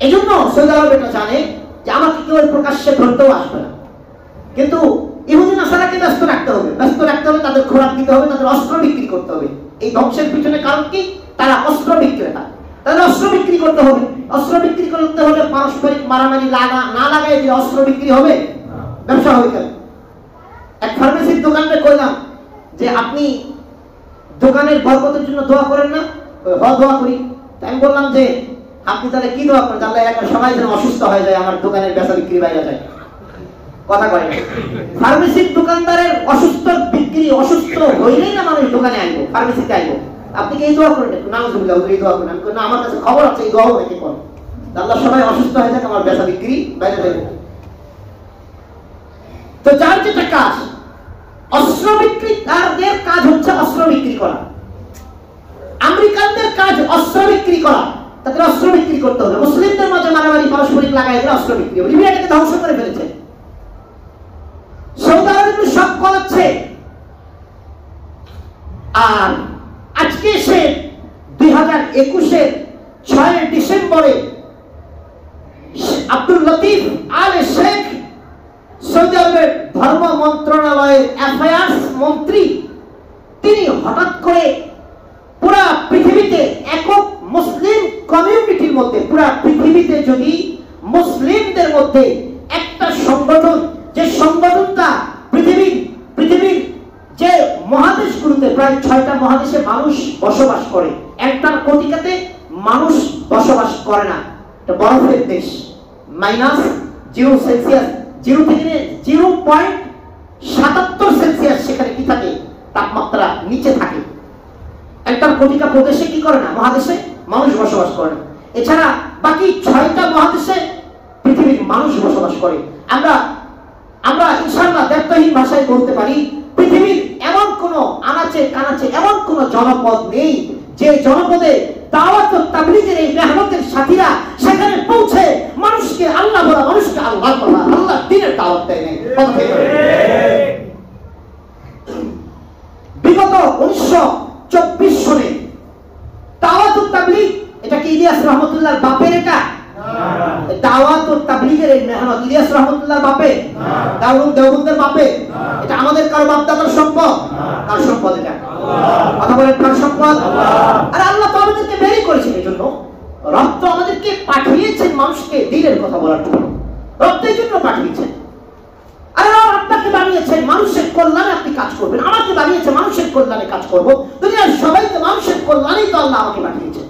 এই জন্য সৌদি আরব এটা জানে যে আমাকে কেউ প্রকাশ্যে ধরতেও আসবে না। কিন্তু ইহুদি নাসারাকে ব্যস্ত রাখতে হবে, তাদের খোরাক দিতে হবে, তাদের অস্ত্র বিক্রি করতে হবে। এই ধ্বংসের পিছনে কারণ কি? তারা অস্ত্র বিক্রেতা, তাদের অস্ত্র বিক্রি করতে হবে। অস্ত্র বিক্রি করতে হলে পারস্পরিক মারামারি না লাগায় যে অস্ত্র বিক্রি হবে, ব্যবসা হবে কেন? এক ফার্মেসির দোকানে কইলাম যে আপনি দোকানের বরকতের জন্য দোয়া করেন না? দোয়া করি। আমি বললাম যে আপনি তাহলে কি দোয়া করেন? তাহলে একটা সবাই যেন অসুস্থ হয়ে যায়, আমার দোকানের বেচা বিক্রি বাইরে যায়। কথা কয় না। ফার্মেসির দোকানদারের অসুস্থ হইলেই না মানুষ দোকানে আইবো, ফার্মেসিতে আইবো। আপনি কি এই দোয়া করেন? নাউজুবিল্লাহ, এই দোয়া করেন। আমি না, আমার কাছে খবর আছে এই দোয়াও নাকি করেন। আল্লাহ সবাই অসুস্থ হয়ে যায়, আমার বেচা বিক্রি বাইরে যাবে। তো যার যেটা কাজ, অস্ত্র বিক্রি, তাদের কাজ হচ্ছে অস্ত্র বিক্রি করা। আমেরিকানদের কাজ অস্ত্র বিক্রি করা, তাদের অস্ত্র বিক্রি করতে হবে। মুসলিমদের মাঝে মারামারি পারস্পরিক লাগায় অস্ত্র বিক্রি হবে। লিবিয়াটাকে ধ্বংস করে ফেলেছে। সৌদি আরব সব করাচ্ছে। আর আজকে সে 2021-এর 6 ডিসেম্বরে আব্দুল লতিফ আলে শেখ, সৌদি আরবের ধর্ম মন্ত্রণালয়ের অ্যাফেয়ার্স মন্ত্রী, তিনি হঠাৎ করে পুরা পৃথিবীতে একক মুসলিম কমিউনিটির মধ্যে, পুরা পৃথিবীতে যদি মুসলিমদের মধ্যে একটা সংগঠন, যে সংগঠনটা পৃথিবীর ছয়টা মহাদেশে মানুষ বসবাস করে, অ্যান্টার্কটিকাতে মানুষ বসবাস করে না। এটা বরফের দেশ, -0 সেলসিয়াস, 0 থেকে 0.77 সেলসিয়াস সেখানে কি থাকে, তাপমাত্রা নিচে থাকে। অ্যান্টার্কটিকা প্রদেশে কি করে না, মহাদেশে মানুষ বসবাস করে না। এছাড়া বাকি 6টা মহাদেশে পৃথিবীর মানুষ বসবাস করে। আমরা ইনশাআল্লাহ দায়িত্বহীন ভাষায় বলতে পারি, পৃথিবীর এমন কোন আনাচে কানাচে এমন কোন জনপদ নেই যে জনপদে দাওয়াত ও তাবলীগের এই মেহনতের সাথীরা সেখানে পৌঁছে মানুষকে আল্লাহ বলা, মানুষকে আল্লাহ বলা, আল্লাহ দ্বীনের দাওয়াত দেয় নাই। বিগত 1924 সনে দাওয়াত ও তাবলীগ, এটা কি ইলিয়াস রহমতুল্লাহর বাপের? এটা দাওয়াত ও তাবলীগের এই মেহনত ইলিয়াস রহমতুল্লাহর বাপে, দারুল দেওবন্দের বাপে? এটা আমাদের কারো বাপদাদার সম্পদ? কার সম্পদ এটা? কথা বলেন, কার সম্পদ? আর আল্লাহ তো আমাদেরকে বের করেছেন এই জন্য, রব তো আমাদেরকে পাঠিয়েছেন মানুষকে দ্বীনের কথা বলার জন্য, রব এই জন্য পাঠিয়েছেন। আর আপনাকে বানিয়েছেন মানুষের কল্যাণে আপনি কাজ করবেন, আমাকে বানিয়েছে মানুষের কল্যাণে কাজ করব। দুনিয়ার সবাইকে মানুষের কল্যাণেই তো আল্লাহ আমাকে পাঠিয়েছেন।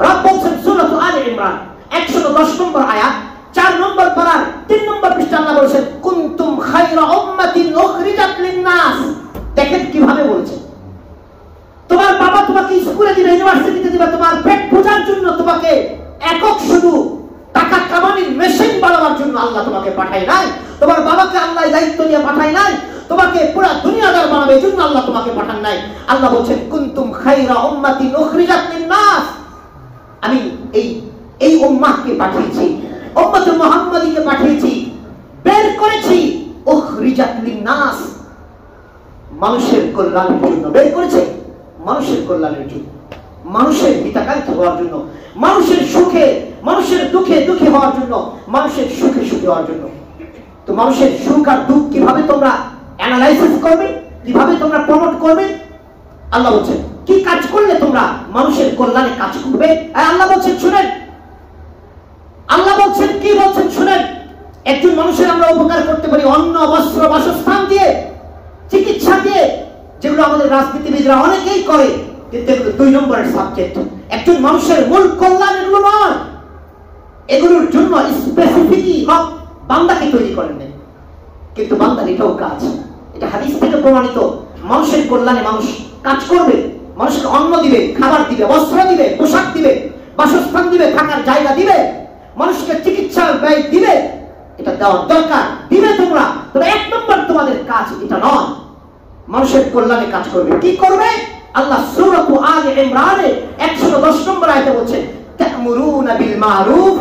রব বলছেন সূরা আলে ইমরান 110 নম্বর আয়াত, 4 নম্বর পারার 3 নম্বর পৃষ্ঠা, আল্লাহ বলেছেন কুনতুম খায়রা উম্মাতিন উখরিজাত লিন-নাস। দেখেন কিভাবে বলছেন, তোমার বাবা তোমাকে স্কুলে দিবে, ইউনিভার্সিটিতে দিবে, তোমার পেট পূজার জন্য তোমাকে একক শুধু টাকা কামানোর মেশিন বানাবার জন্য আল্লাহ তোমাকে পাঠায় নাই। তোমার বাবাকে আল্লাহ দায়িত্ব নিয়ে পাঠায় নাই, তোমাকে পুরো দুনিয়াদার বানাবে এই জন্য আল্লাহ তোমাকে পাঠান নাই। আল্লাহ বলছেন কুনতুম খায়রা উম্মাতিন উখরিজাত লিন-নাস, আমি এই উম্মাহকে পাঠিয়েছি, উম্মতে মুহাম্মাদীকে পাঠিয়েছি, বের করেছি উখরিজাত লিন-নাস, মানুষের কল্যাণের জন্য বের করেছে, মানুষের কল্যাণের জন্য, মানুষের হিতাকাঙ্ক্ষী হওয়ার জন্য, মানুষের সুখে মানুষের দুঃখে দুঃখী হওয়ার জন্য, মানুষের সুখে সুখী হওয়ার জন্য। তো মানুষের সুখ আর দুঃখ কিভাবে তোমরা অ্যানালাইসিস করবে, কিভাবে তোমরা প্রমোট করবে? আল্লাহ বলছেন কি কাজ করলে তোমরা মানুষের কল্যাণে কাজ করবে। আর আল্লাহ বলছেন শুনেন, আল্লাহ বলছেন কি বলছেন শুনেন, একজন মানুষের আমরা উপকার করতে পারি অন্ন, বস্ত্র, বাসস্থান দিয়ে, চিকিৎসা দিয়ে, যেগুলো আমাদের রাজনীতিবিদরা অনেকেই করে, কিন্তু এগুলো 2 নম্বরের সাবজেক্ট। একজন মানুষের মূল কল্যাণ এগুলো নয়, এগুলোর জন্য স্পেসিফিকই হক বান্দাকে তৈরি করেন নাই, কিন্তু বান্দার এটাও কাজ, এটা হাদিস থেকে প্রমাণিত। মানুষের কল্যাণে মানুষ কাজ করবে, মানুষকে অন্ন দিবে, খাবার দিবে, বস্ত্র দিবে, পোশাক দিবে, বাসস্থান দিবে, থাকার জায়গা দিবে, মানুষকে চিকিৎসার ব্যয় দিবে, এটা দেওয়ার দরকার, দিবে তোমরা। তবে 1 নম্বর তোমাদের কাজ এটা নয়, মানুষের কল্যাণে কাজ করবে। কি করবে? আল্লাহ সূরা আলে ইমরানে 110 নম্বর আয়াতে বলছেন তা'মুরুনা বিল মা'রুফ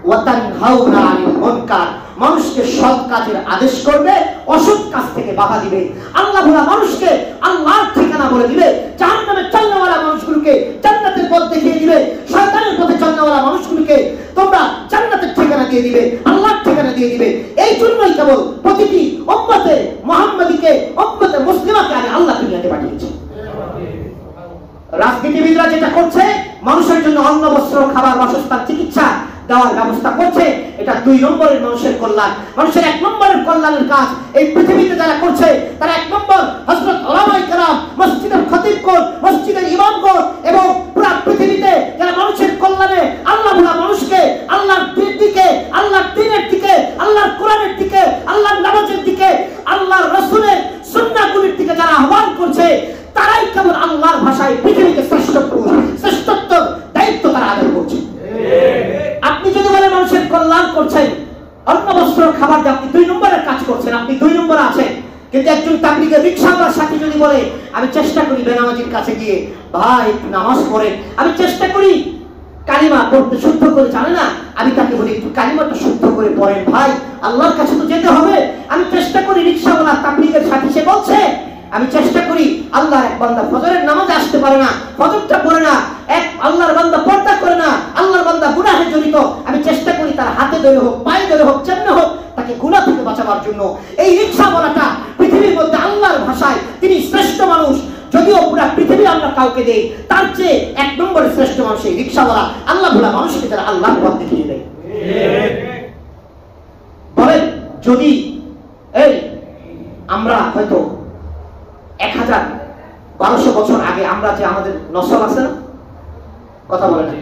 ওয়া তানহাউনা আনিল মুনকার, মানুষকে সৎ কাজের আদেশ করবে, অসৎ কাজ থেকে বাধা দিবে। আল্লাহ ভোলা মানুষকে আল্লাহর ঠিকানা বলে দিবে, জাহান্নামে চলনেওয়ালা মানুষগুলোকে জান্নাতের পথ দেখিয়ে দিবে, শয়তানের পথে চলনেওয়ালা মানুষগুলোকে তোমরা জান্নাতের ঠিকানা দিয়ে দিবে, আল্লাহর ঠিকানা দিয়ে দিবে। এই জন্যই কেবল প্রতিটি উম্মতে মুহাম্মাদীকে, উম্মতে মুসলিমাকে আল্লাহ দুনিয়াতে পাঠিয়েছে। রাজনীতিবিদরা যেটা করছে, মানুষের জন্য অন্ন, বস্ত্র, খাবার, বাসস্থান, চিকিৎসা দেওয়ার ব্যবস্থা করছে, এটা 2 নম্বরের মানুষের কল্যাণ। মানুষের 1 নম্বরের কল্যাণের কাজ এই পৃথিবীতে যারা করছে, তারা 1 নম্বর হযরত উলামায়ে কেরাম, মসজিদের খতিবগণ, মসজিদের ইমামগণ এবং পুরো পৃথিবীতে যারা মানুষের কল্যাণে আল্লাহ ভোলা মানুষকে আল্লাহর দিকে, আল্লাহর দ্বীনের দিকে, আল্লাহর কোরআনের দিকে, আল্লাহর নামাজের দিকে, আল্লাহর রাসূলের সুন্নাহগুলির দিকে যারা আহ্বান করছে, তারাই কেবল আল্লাহর ভাষায় পৃথিবীতে শ্রেষ্ঠত্ব দায়িত্ব তারা আদায় করছে। আপনি যদি বলেন মানুষের কল্যাণ করছেন, অন্ন, বস্ত্র, খাবার দিয়ে আপনি 2 নম্বরের কাজ করছেন, আপনি 2 নম্বরে আছেন। কিন্তু একজন তাবলীগের রিকশাওয়ালার সাথে যদি বলে আমি চেষ্টা করি বেনামাজির কাছে গিয়ে ভাই একটু নামাজ পড়েন, আমি চেষ্টা করি কালিমা পড়তে শুদ্ধ করে, জানে না, আমি তাকে বলি একটু কালিমাটা শুদ্ধ করে পড়েন ভাই, আল্লাহর কাছে তো যেতে হবে। আমি চেষ্টা করি, রিকশাওয়ালা তাবলীগের সাথে সে বলছে আমি চেষ্টা করি, আল্লাহর এক বান্দা ফজরের নামাজে আসতে পারে না, ফজরটা পড়ে না, এক আল্লাহর বান্দা পর্দা করে না, আল্লাহর বান্দা গুনাহে জড়িত, আমি চেষ্টা করি তার হাতে ধরে হোক, পায়ে ধরে হোক, যেমন হোক তাকে গুনাহ থেকে বাঁচাবার জন্য। এই রিকশাওয়ালাটা পৃথিবীর মধ্যে আল্লাহর ভাষায় তিনি শ্রেষ্ঠ মানুষ, যদিও পুরো পৃথিবী আমরা কাউকে দেই, তার চেয়ে 1 নম্বরের শ্রেষ্ঠ মানুষ এই রিকশাওয়ালা, আল্লাহ ভোলা মানুষকে যারা আল্লাহর পথ দেখিয়ে দেয়। বলেন যদি এই আমরা হয়তো 1000 1200 বছর আগে আমরা যে আমাদের নসল আছে না, কথা বলে না,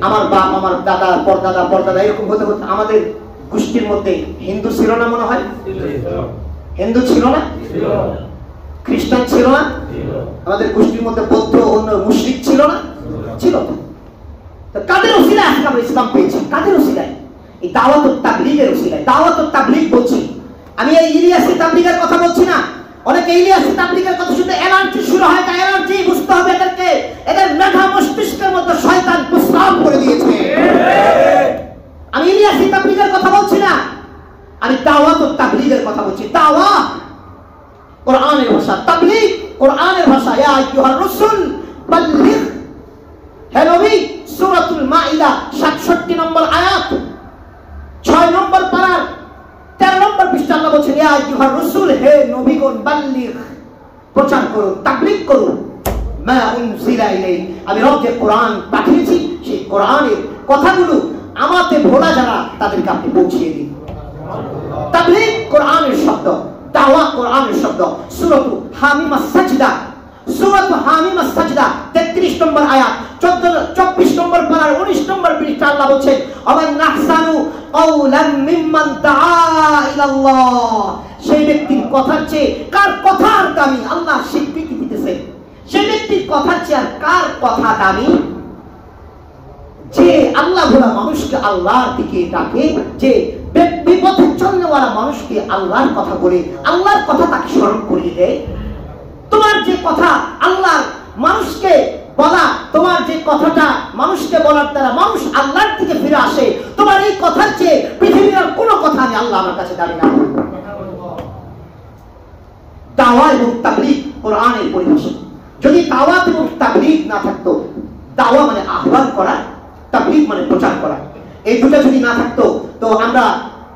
আমার বাপ আমার দাদা পরদাদা পরদাদা এরকম হতে হতে আমাদের গোষ্ঠীর মধ্যে হিন্দু ছিল না মনে হয়? হিন্দু ছিল না? খ্রিস্টান ছিল না? আমাদের গোষ্ঠীর মধ্যে বৌদ্ধ অন্য মুশরিক ছিল না? ছিল। তো কাদের ওসিলায় আজকে আমরা ইসলাম পেয়েছি? কাদের ওসিলায়? এই দাওয়াতুত তাবলীগের ওসিলায়। দাওয়াতুত তাবলীগ বলছি আমি, এই ইলিয়াসি তাবলীগের কথা বলছি না। অনেকে ইলিয়াসি তাবলীগের কথা শুনতে অ্যালার্জি শুরু হয়, তাই অ্যালার্জি বুঝতে হবে এদেরকে, এদের মেধা মস্তিষ্কের মধ্যে শয়তান প্রস্রাব করে দিয়েছে। আমি ইলিয়াসি তাবলীগের কথা বলছি না, আমি দাওয়াতুত তাবলীগের কথা বলছি। দাওয়াত কোরআনের ভাষা, তাবলীগ কোরআনের ভাষা। ইয়া আইয়ুহার রাসূল বাল্লিগ, হে নবী, সূরাতুল মাইদা 67 নম্বর আয়াত 6 নম্বর পারা 13 নম্বর পৃষ্ঠা আল্লাহ বলেছেন, ইয়া আইয়ুহার রাসূল, হে নবীগণ, বাল্লিগ, প্রচার করুন, তাবলীগ করুন, মা উনজিলা ইলাইহি, আমি রব যে কোরআন পাঠিয়েছি সেই কোরআনের কথাগুলো আমাতে ভোলা যারা তাদেরকে আপনি পৌঁছিয়ে দিন। তাবলীগ কোরআনের শব্দ, দাওয়া কোরআনের শব্দ। সূরাতু হামিমাস সাজদা, সূরাতু হামিমাস সাজদা 33 নম্বর আয়াত 24 নম্বর পারার 19 নম্বর পৃষ্ঠা আল্লাহ বলেন, আমান নাহসানু কাওলাম মিম্মান দাআ ইলাল্লাহ, সেই ব্যক্তির কথার চেয়ে কার কথার দামি? আল্লাহ স্বীকৃতি দিতেছেন সেই ব্যক্তির কথার চেয়ে আর কার কথা দামি? যে আল্লাহ ভোলা মানুষকে আল্লাহর দিকে ডাকে, যে বিপথে চলনেওয়ালা মানুষকে আল্লাহর কথা বলে আল্লাহর কথা তাকে স্মরণ করিয়ে দেয়। তোমার যে কথা আল্লাহ মানুষকে বলা, তোমার যে কথাটা মানুষকে বলার দ্বারা মানুষ আল্লাহর দিকে ফিরে আসে, তোমার এই কথার চেয়ে পৃথিবীর আর কোনো কথা আমি আল্লাহ আমার কাছে দাঁড়িয়ে না। দাওয়া এবং তাবলীগ কোরআনের পরিভাষা। যদি দাওয়াত এবং তাবলীগ না থাকতো, দাওয়া মানে আহ্বান করা, তাবলীগ মানে প্রচার করা, এই দুটো যদি না থাকতো তো আমরা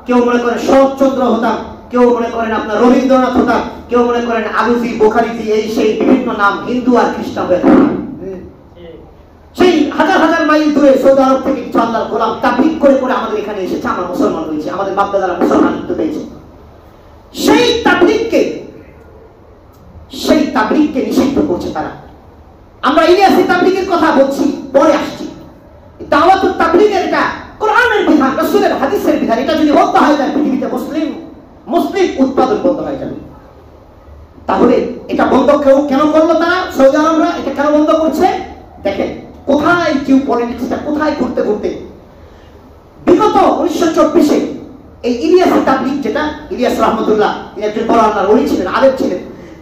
কেউ মনে করেন শরৎচন্দ্র হতাম, কেউ মনে করেন আপনার রবীন্দ্রনাথ হতাম, কেউ মনে করেন আলুজি বোখারিজি, এই সেই বিভিন্ন নাম হিন্দু আর খ্রিস্টান হয়ে থাকতাম। সেই হাজার হাজার মাইল দূরে সৌদি আরব থেকে কিছু আল্লাহর গোলাম তাবলীগ করে করে আমাদের এখানে এসেছে, আমরা মুসলমান হয়েছি, আমাদের বাপদাদারা মুসলমানিত্ব পেয়েছে। সেই তাবলীগকে নিষিদ্ধ করছে তারা। আমরা ইলিয়াসি তাবলীগের কথা বলছি, পরে আসছি। দাওয়াতুত তাবলীগের এটা কোরআনের বিধান, রাসূলের হাদিসের বিধান। এটা যদি বন্ধ হয়ে যায় পৃথিবীতে মুসলিম উৎপাদন বন্ধ হয়ে যাবে। তাহলে এটা বন্ধ কেন করলো তারা? সৌদি আরবরা এটা কেন বন্ধ করছে? দেখেন কোথায় জিও পলিটিক্সটা কোথায় ঘুরতে ঘুরতে বিগত 1924-এ এই ইলিয়াসি তাবলীগ, যেটা ইলিয়াস রহমতুল্লাহ, তিনি একজন বড় আল্লাহর ওলি ছিলেন, আলেম ছিলেন,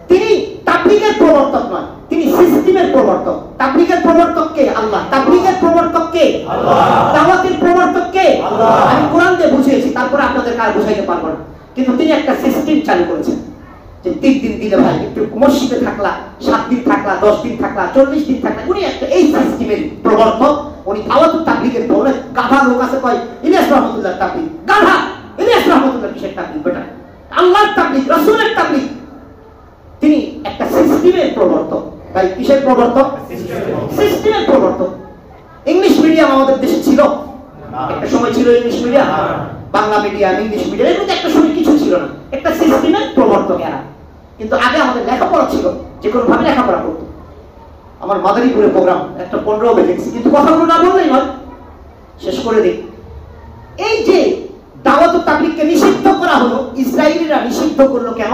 তিনি তাবলীগের প্রবর্তক নয়, তিনি সিস্টেমের প্রবর্তক। তাবলীগের প্রবর্তক কে? আল্লাহ। তাবলীগের প্রবর্তক কে? আল্লাহ। দাওয়াতের প্রবর্তক কে? আল্লাহ। আমি কোরআন দিয়ে বুঝিয়েছি, তারপরে আপনাদের কার বুঝাইতে পারবো না, কিন্তু তিনি একটা সিস্টেম চালু করেছেন যে 3 দিন দিলে ভাই একটু মসজিদে থাকলা, 7 দিন থাকলা, 10 দিন থাকলা, 40 দিন থাকলা। উনি একটা এই সিস্টেমের প্রবর্তক। উনি দাওয়াতুত তাবলীগের বলে গাধা লোক আছে কয় ইলিয়াস রহমতুল্লাহ তাবলীগ, গাধা ইলিয়াস রহমতুল্লাহ কিসের তাবলীগ? বেটা আল্লাহর তাবলীগ, রাসূলের তাবলীগ। তিনি একটা সিস্টেমের প্রবর্তক। ভাই কিসের প্রবর্তক? সিস্টেমের প্রবর্তক। ইংলিশ মিডিয়াম আমাদের দেশে ছিল, একটা সময় ছিল English medium, Bangla medium, English medium, এর মধ্যে একটা সময় কিছু ছিল না, একটা সিস্টেমের প্রবর্তক এরা। কিন্তু আগে আমাদের লেখাপড়া ছিল, যে কোনো ভাবে লেখাপড়া করতো। আমার মাদারীপুরে প্রোগ্রাম একটা 15 ভ্যাকেন্সি, কিন্তু কথাগুলো না বললেই হয়, শেষ করে দিই। এই যে দাওয়াতুত তাবলীগকে নিষিদ্ধ করা হলো, ইসরায়েলিরা নিষিদ্ধ করলো কেন?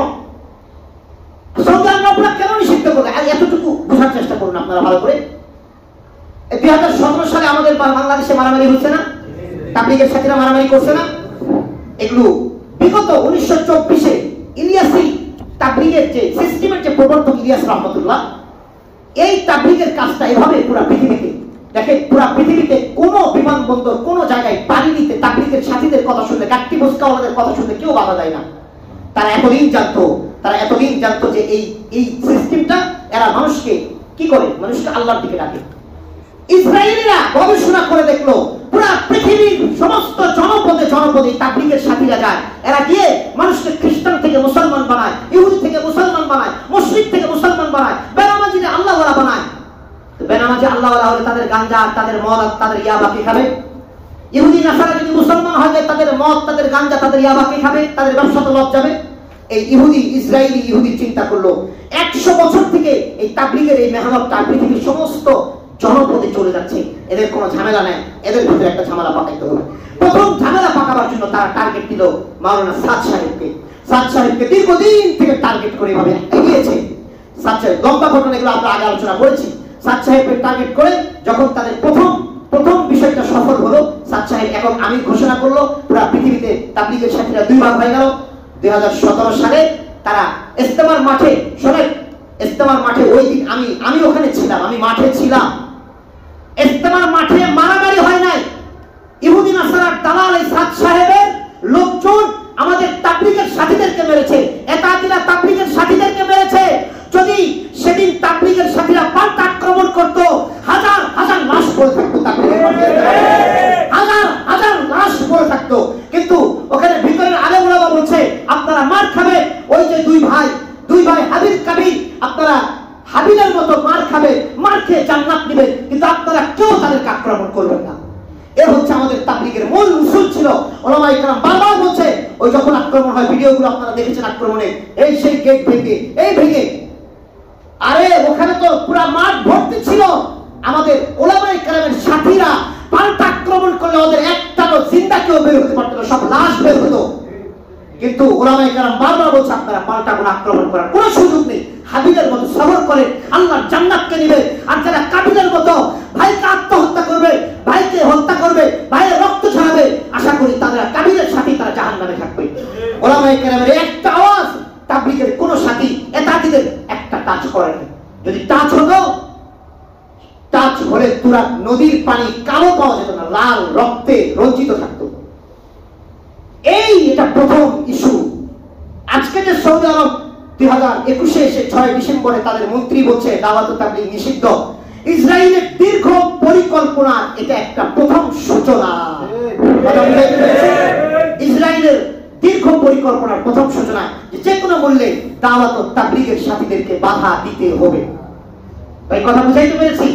সৌদি আরবরা কেন নিষিদ্ধ করলো? আর এতটুকু বোঝার চেষ্টা করুন আপনারা ভালো করে। 2017 সালে আমাদের বাংলাদেশে মারামারি হচ্ছে না, তাবলীগের সাথীরা মারামারি করছে না? এগুলো বিগত 1924-এ ইলিয়াসি তাবলীগের যে সিস্টেমের যে প্রবর্তক ইলিয়াস রহমতুল্লাহ, এই তাবলীগের কাজটা এভাবে পুরো পৃথিবীতে, দেখেন পুরো পৃথিবীতে কোনো বিমানবন্দর, কোনো জায়গায় পানি দিতে তাবলীগের সাথীদের কথা শুনলে, কাট্টি বসকাওয়ালাদের কথা শুনলে কেউ বাধা দেয় না। তারা এতদিন জানতো যে এই সিস্টেমটা এরা মানুষকে কি করে? মানুষকে আল্লাহর দিকে ডাকে। ইসরায়েলিরা গবেষণা করে দেখলো পুরো পৃথিবীর সমস্ত জনপদে তাবলীগের সাথীরা যায়, এরা গিয়ে মানুষকে খ্রিস্টান থেকে মুসলমান বানায়, ইহুদি থেকে মুসলমান বানায়, মুশরিক থেকে মুসলমান বানায়, বেনামাজিদের আল্লাহওয়ালা বানায়। বেনামাজি আল্লাহওয়ালা হলে তাদের গাঞ্জা, তাদের মদ, তাদের ইয়াবা কে খাবে? ইহুদি নাসারা যদি মুসলমান হয় তাদের মদ, তাদের গাঞ্জা, তাদের ইয়াবা কে খাবে? তাদের ব্যবসা তো লস যাবে। এই ইহুদি, ইসরায়েলি ইহুদি চিন্তা করলো 1 100 বছর থেকে এই তাবলীগের এই মেহনতটা পৃথিবীর সমস্ত জনপদে চলে যাচ্ছে। এদের কোনো ঝামেলা নেই, এদের ভিতরে একটা ঝামেলা পাকাইতে হবে। প্রথম ঝামেলা পাকাবার জন্য তারা টার্গেট দিল মাওলানা সাদ সাহেবকে। সাদ সাহেবকে দীর্ঘদিন থেকে টার্গেট করে এভাবে এগিয়েছে। সাদ সাহেব লম্বা ঘটনা, এগুলো আমরা আগে আলোচনা করেছি। সাদ সাহেবকে টার্গেট করে যখন তাদের প্রথম বিষয়টা সফল হলো, সাদ সাহেব এখন আমির ঘোষণা করলো, পুরো পৃথিবীতে তাবলীগের সাথীরা 2 ভাগ হয়ে গেল। 2017 সালে তারা ইস্তেমার মাঠে, শোনেন, ইস্তেমার মাঠে ওই দিন আমি ওখানে ছিলাম, আমি মাঠে ছিলাম। ইস্তেমার মাঠে মারামারি হয় নাই, ইহুদি নাসারার দালাল এই সাদ সাহেবের লোকজন আমাদের তাবলীগের সাথীদেরকে মেরেছে, এতাতিরা তাবলীগের সাথীদেরকে মেরেছে। যদি সেদিন তাবলীগের সাথীরা পাল্টা আক্রমণ করত, হাজার হাজার লাশ পড়ে থাকতো, হাজার লাশ পড়ে থাকতো। কিন্তু ওখানে ভিতরের আলেম ওলামা বলছে আপনারা মার খাবে, ওই যে দুই ভাই হাবিল কাবিল, আপনারা হাবিলের মতো মার খাবে, মার খেয়ে জান্নাত নেবেন, কিন্তু আপনারা কেউ তাদেরকে আক্রমণ করবেন না। এ হচ্ছে আমাদের তাবলীগের মূল উসুল ছিল। ওলামায়ে কেরাম বারবার বলছে, ওই যখন আক্রমণ হয়, ভিডিওগুলো আপনারা দেখেছেন আক্রমণে, এই সেই গেট ভেঙে, এই ভেঙে, আরে ওখানে তো পুরো মাঠ ভর্তি ছিল। আমাদের ওলামায়ে কেরামের সাথীরা পাল্টা আক্রমণ করলে ওদের একটাও জিন্দা কেউ বের হতে পারতো না, সব লাশ বের হতো। কিন্তু ওলামায়ে কেরাম বারবার বলছে আপনারা পাল্টা কোনো আক্রমণ করার কোনো সুযোগ নেই। হাবিলের মতো সবর করে আল্লাহর জান্নাতকে নেবে, আর যারা কাবিলের মতো ভাইকে আত্মহত্যা করবে, ভাইকে হত্যা করবে, ভাইয়ের রক্ত ঝরাবে, আশা করি তারা কাবিলের সাথী, তারা জাহান্নামে থাকবে। ওলামায়ে কেরামের একটা আওয়াজ তাবলীগের কোন সাথী এতাতিদের একটা টাচ করেনি। যদি টাচ হতো, টাচ হলে পুরা নদীর পানি কালো পাওয়া যেত না, লাল রক্তে রঞ্জিত থাকতো। এটা প্রথম ইস্যু। আজকে যে সৌদি আরব 2021-এ এসে 6 ডিসেম্বরে তাদের মন্ত্রী বলছে দাওয়াত ও তাবলীগ নিষিদ্ধ, ইসরায়েলের দীর্ঘ পরিকল্পনা এটা একটা প্রথম সূচনা। ইসরায়েলের দীর্ঘ পরিকল্পনার প্রথম সূচনা, যে কোনো মূল্যে দাওয়াত ও তাবলীগের সাথীদেরকে বাধা দিতে হবে। ভাই কথা বুঝাইতে পেরেছি?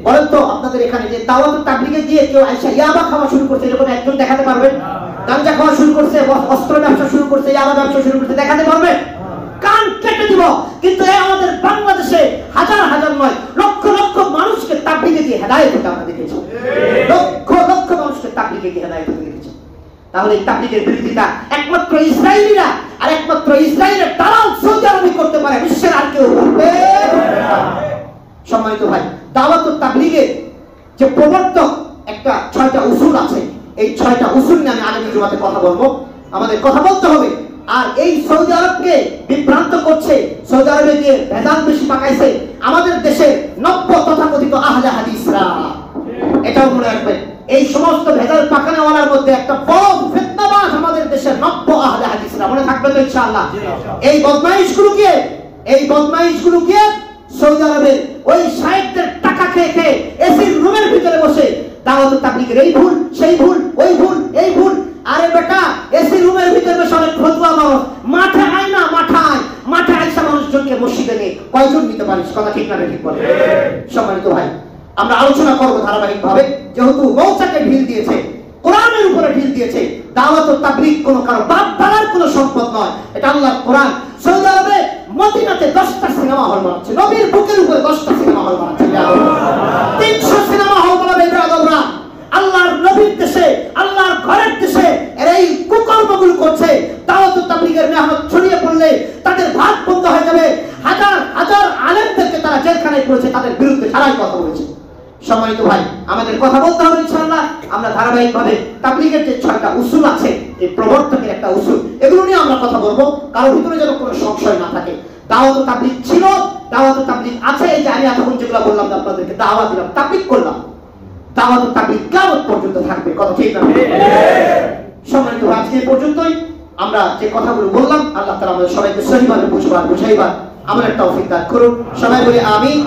বলেন তো আপনাদের এখানে যে দাওয়াত ও তাবলীগে গিয়ে কেউ আইসা ইয়াবা খাওয়া শুরু করছে, এরকম একজন দেখাতে পারবেন? গাঁজা খাওয়া শুরু করছে, অস্ত্র ব্যবসা শুরু করছে, ইয়াবা ব্যবসা শুরু করছে, দেখাতে পারবেন? কান কেটে দিব। কিন্তু আমাদের বাংলাদেশে হাজার হাজার নয়, লক্ষ লক্ষ মানুষকে তাবলীগে দিয়ে হেদায়েত হতে আমরা দেখেছি। লক্ষ লক্ষ মানুষকে তাবলীগে দিয়ে হেদায়েত হতে দেখেছি। তাহলে এই তাবলীগের বিরোধিতা একমাত্র ইসরায়েলিরা আর একমাত্র ইসরায়েলের দালাল সৌদি আরবই করতে পারে, বিশ্বের আর কেউ করতে পারে না। সম্মানিত ভাই, দাওয়াত ও তাবলীগের যে প্রবর্তক একটা 6টা উসুল আছে, এই 6টা উসুল নিয়ে আমি আগামী জুমাতে কথা বলবো। আমাদের কথা বলতে হবে। আর এই সৌদি আরবকে বিভ্রান্ত করছে, সৌদি আরবে গিয়ে ভেজাল বেশি পাকাইছে আমাদের দেশের নব্য তথাকথিত আহলে হাদিসরা। এটাও মনে রাখবেন, এই সমস্ত ভেজাল পাকানোওয়ালার মধ্যে একটা বড় ফিতনাবাজ আমাদের দেশের নব্য আহলে হাদিসরা। মনে থাকবে তো ইনশাআল্লাহ? এই বদমাইশগুলোকে সৌদি আরবের ওই সাহেবদের টাকা খেয়ে এসির রুমের ভিতরে বসে দাওয়াত ও তাবলীগের এই ভুল, সেই ভুল, ওই ভুল, এই ভুল। আরে বেটা, এসি রুমের ভিতরে বসে অনেক ফতোয়া মানুষ, মাঠে আয় না, মাঠে আইসা মানুষজনকে মসজিদে নিয়ে কয়জন নিতে পারিস? কথা ঠিক না ঠিক বলে? সম্মানিত ভাই, আমরা আলোচনা করবো ধারাবাহিকভাবে। যেহেতু মৌচাকে ঢিল দিয়েছে, কোরআনের উপরে ঢিল দিয়েছে, দাওয়াত ও তাবলীগ কোনো কারো বাপ দাদার কোনো সম্পদ নয়, এটা আল্লাহর কোরআন। সৌদি আরবে মদিনাতে 10টা সিনেমা হল বানাচ্ছে, নবীর বুকের উপরে 10টা সিনেমা হল বানাচ্ছে, 300 সিনেমা হল বানাবে বেয়াদবরা। আল্লাহর নবীর দেশে, আল্লাহর ঘরের দেশে এরা এই কুকর্মগুলো করছে। দাওয়াত ও তাবলীগের মেহনত ছড়িয়ে পড়লে তাদের ভাত বন্ধ হয়ে যাবে। হাজার হাজার আলেমদেরকে তারা জেলখানায় করেছে, তাদের বিরুদ্ধে সারাই কথা বলেছে। সম্মানিত ভাই, আমাদের কথা বলতে হবে ইনশাআল্লাহ। আমরা ধারাবাহিকভাবে তাবলীগের যে 6টা উসুল আছে, এই প্রবর্তকের একটা উসুল, এগুলো নিয়ে আমরা কথা বলবো, কারোর ভিতরে যেন কোনো সংশয় না থাকে। দাওয়াত ও তাবলীগ ছিল, দাওয়াত ও তাবলীগ আছে। এই যে আমি এতক্ষণ যেগুলো বললাম, আপনাদেরকে দাওয়াত দিলাম, তাবলীগ করলাম, দাওয়াত ও তাবলীগ কিয়ামত পর্যন্ত থাকবে। কথা ঠিক না? সম্মানিত ভাই, আজকে পর্যন্তই। আমরা যে কথাগুলো বললাম, আল্লাহ তাআলা আমাদের সবাইকে সহিভাবে বুঝবার, বুঝাইবার আমার একটা তৌফিক দান করুন। সবাই বলি আমিন।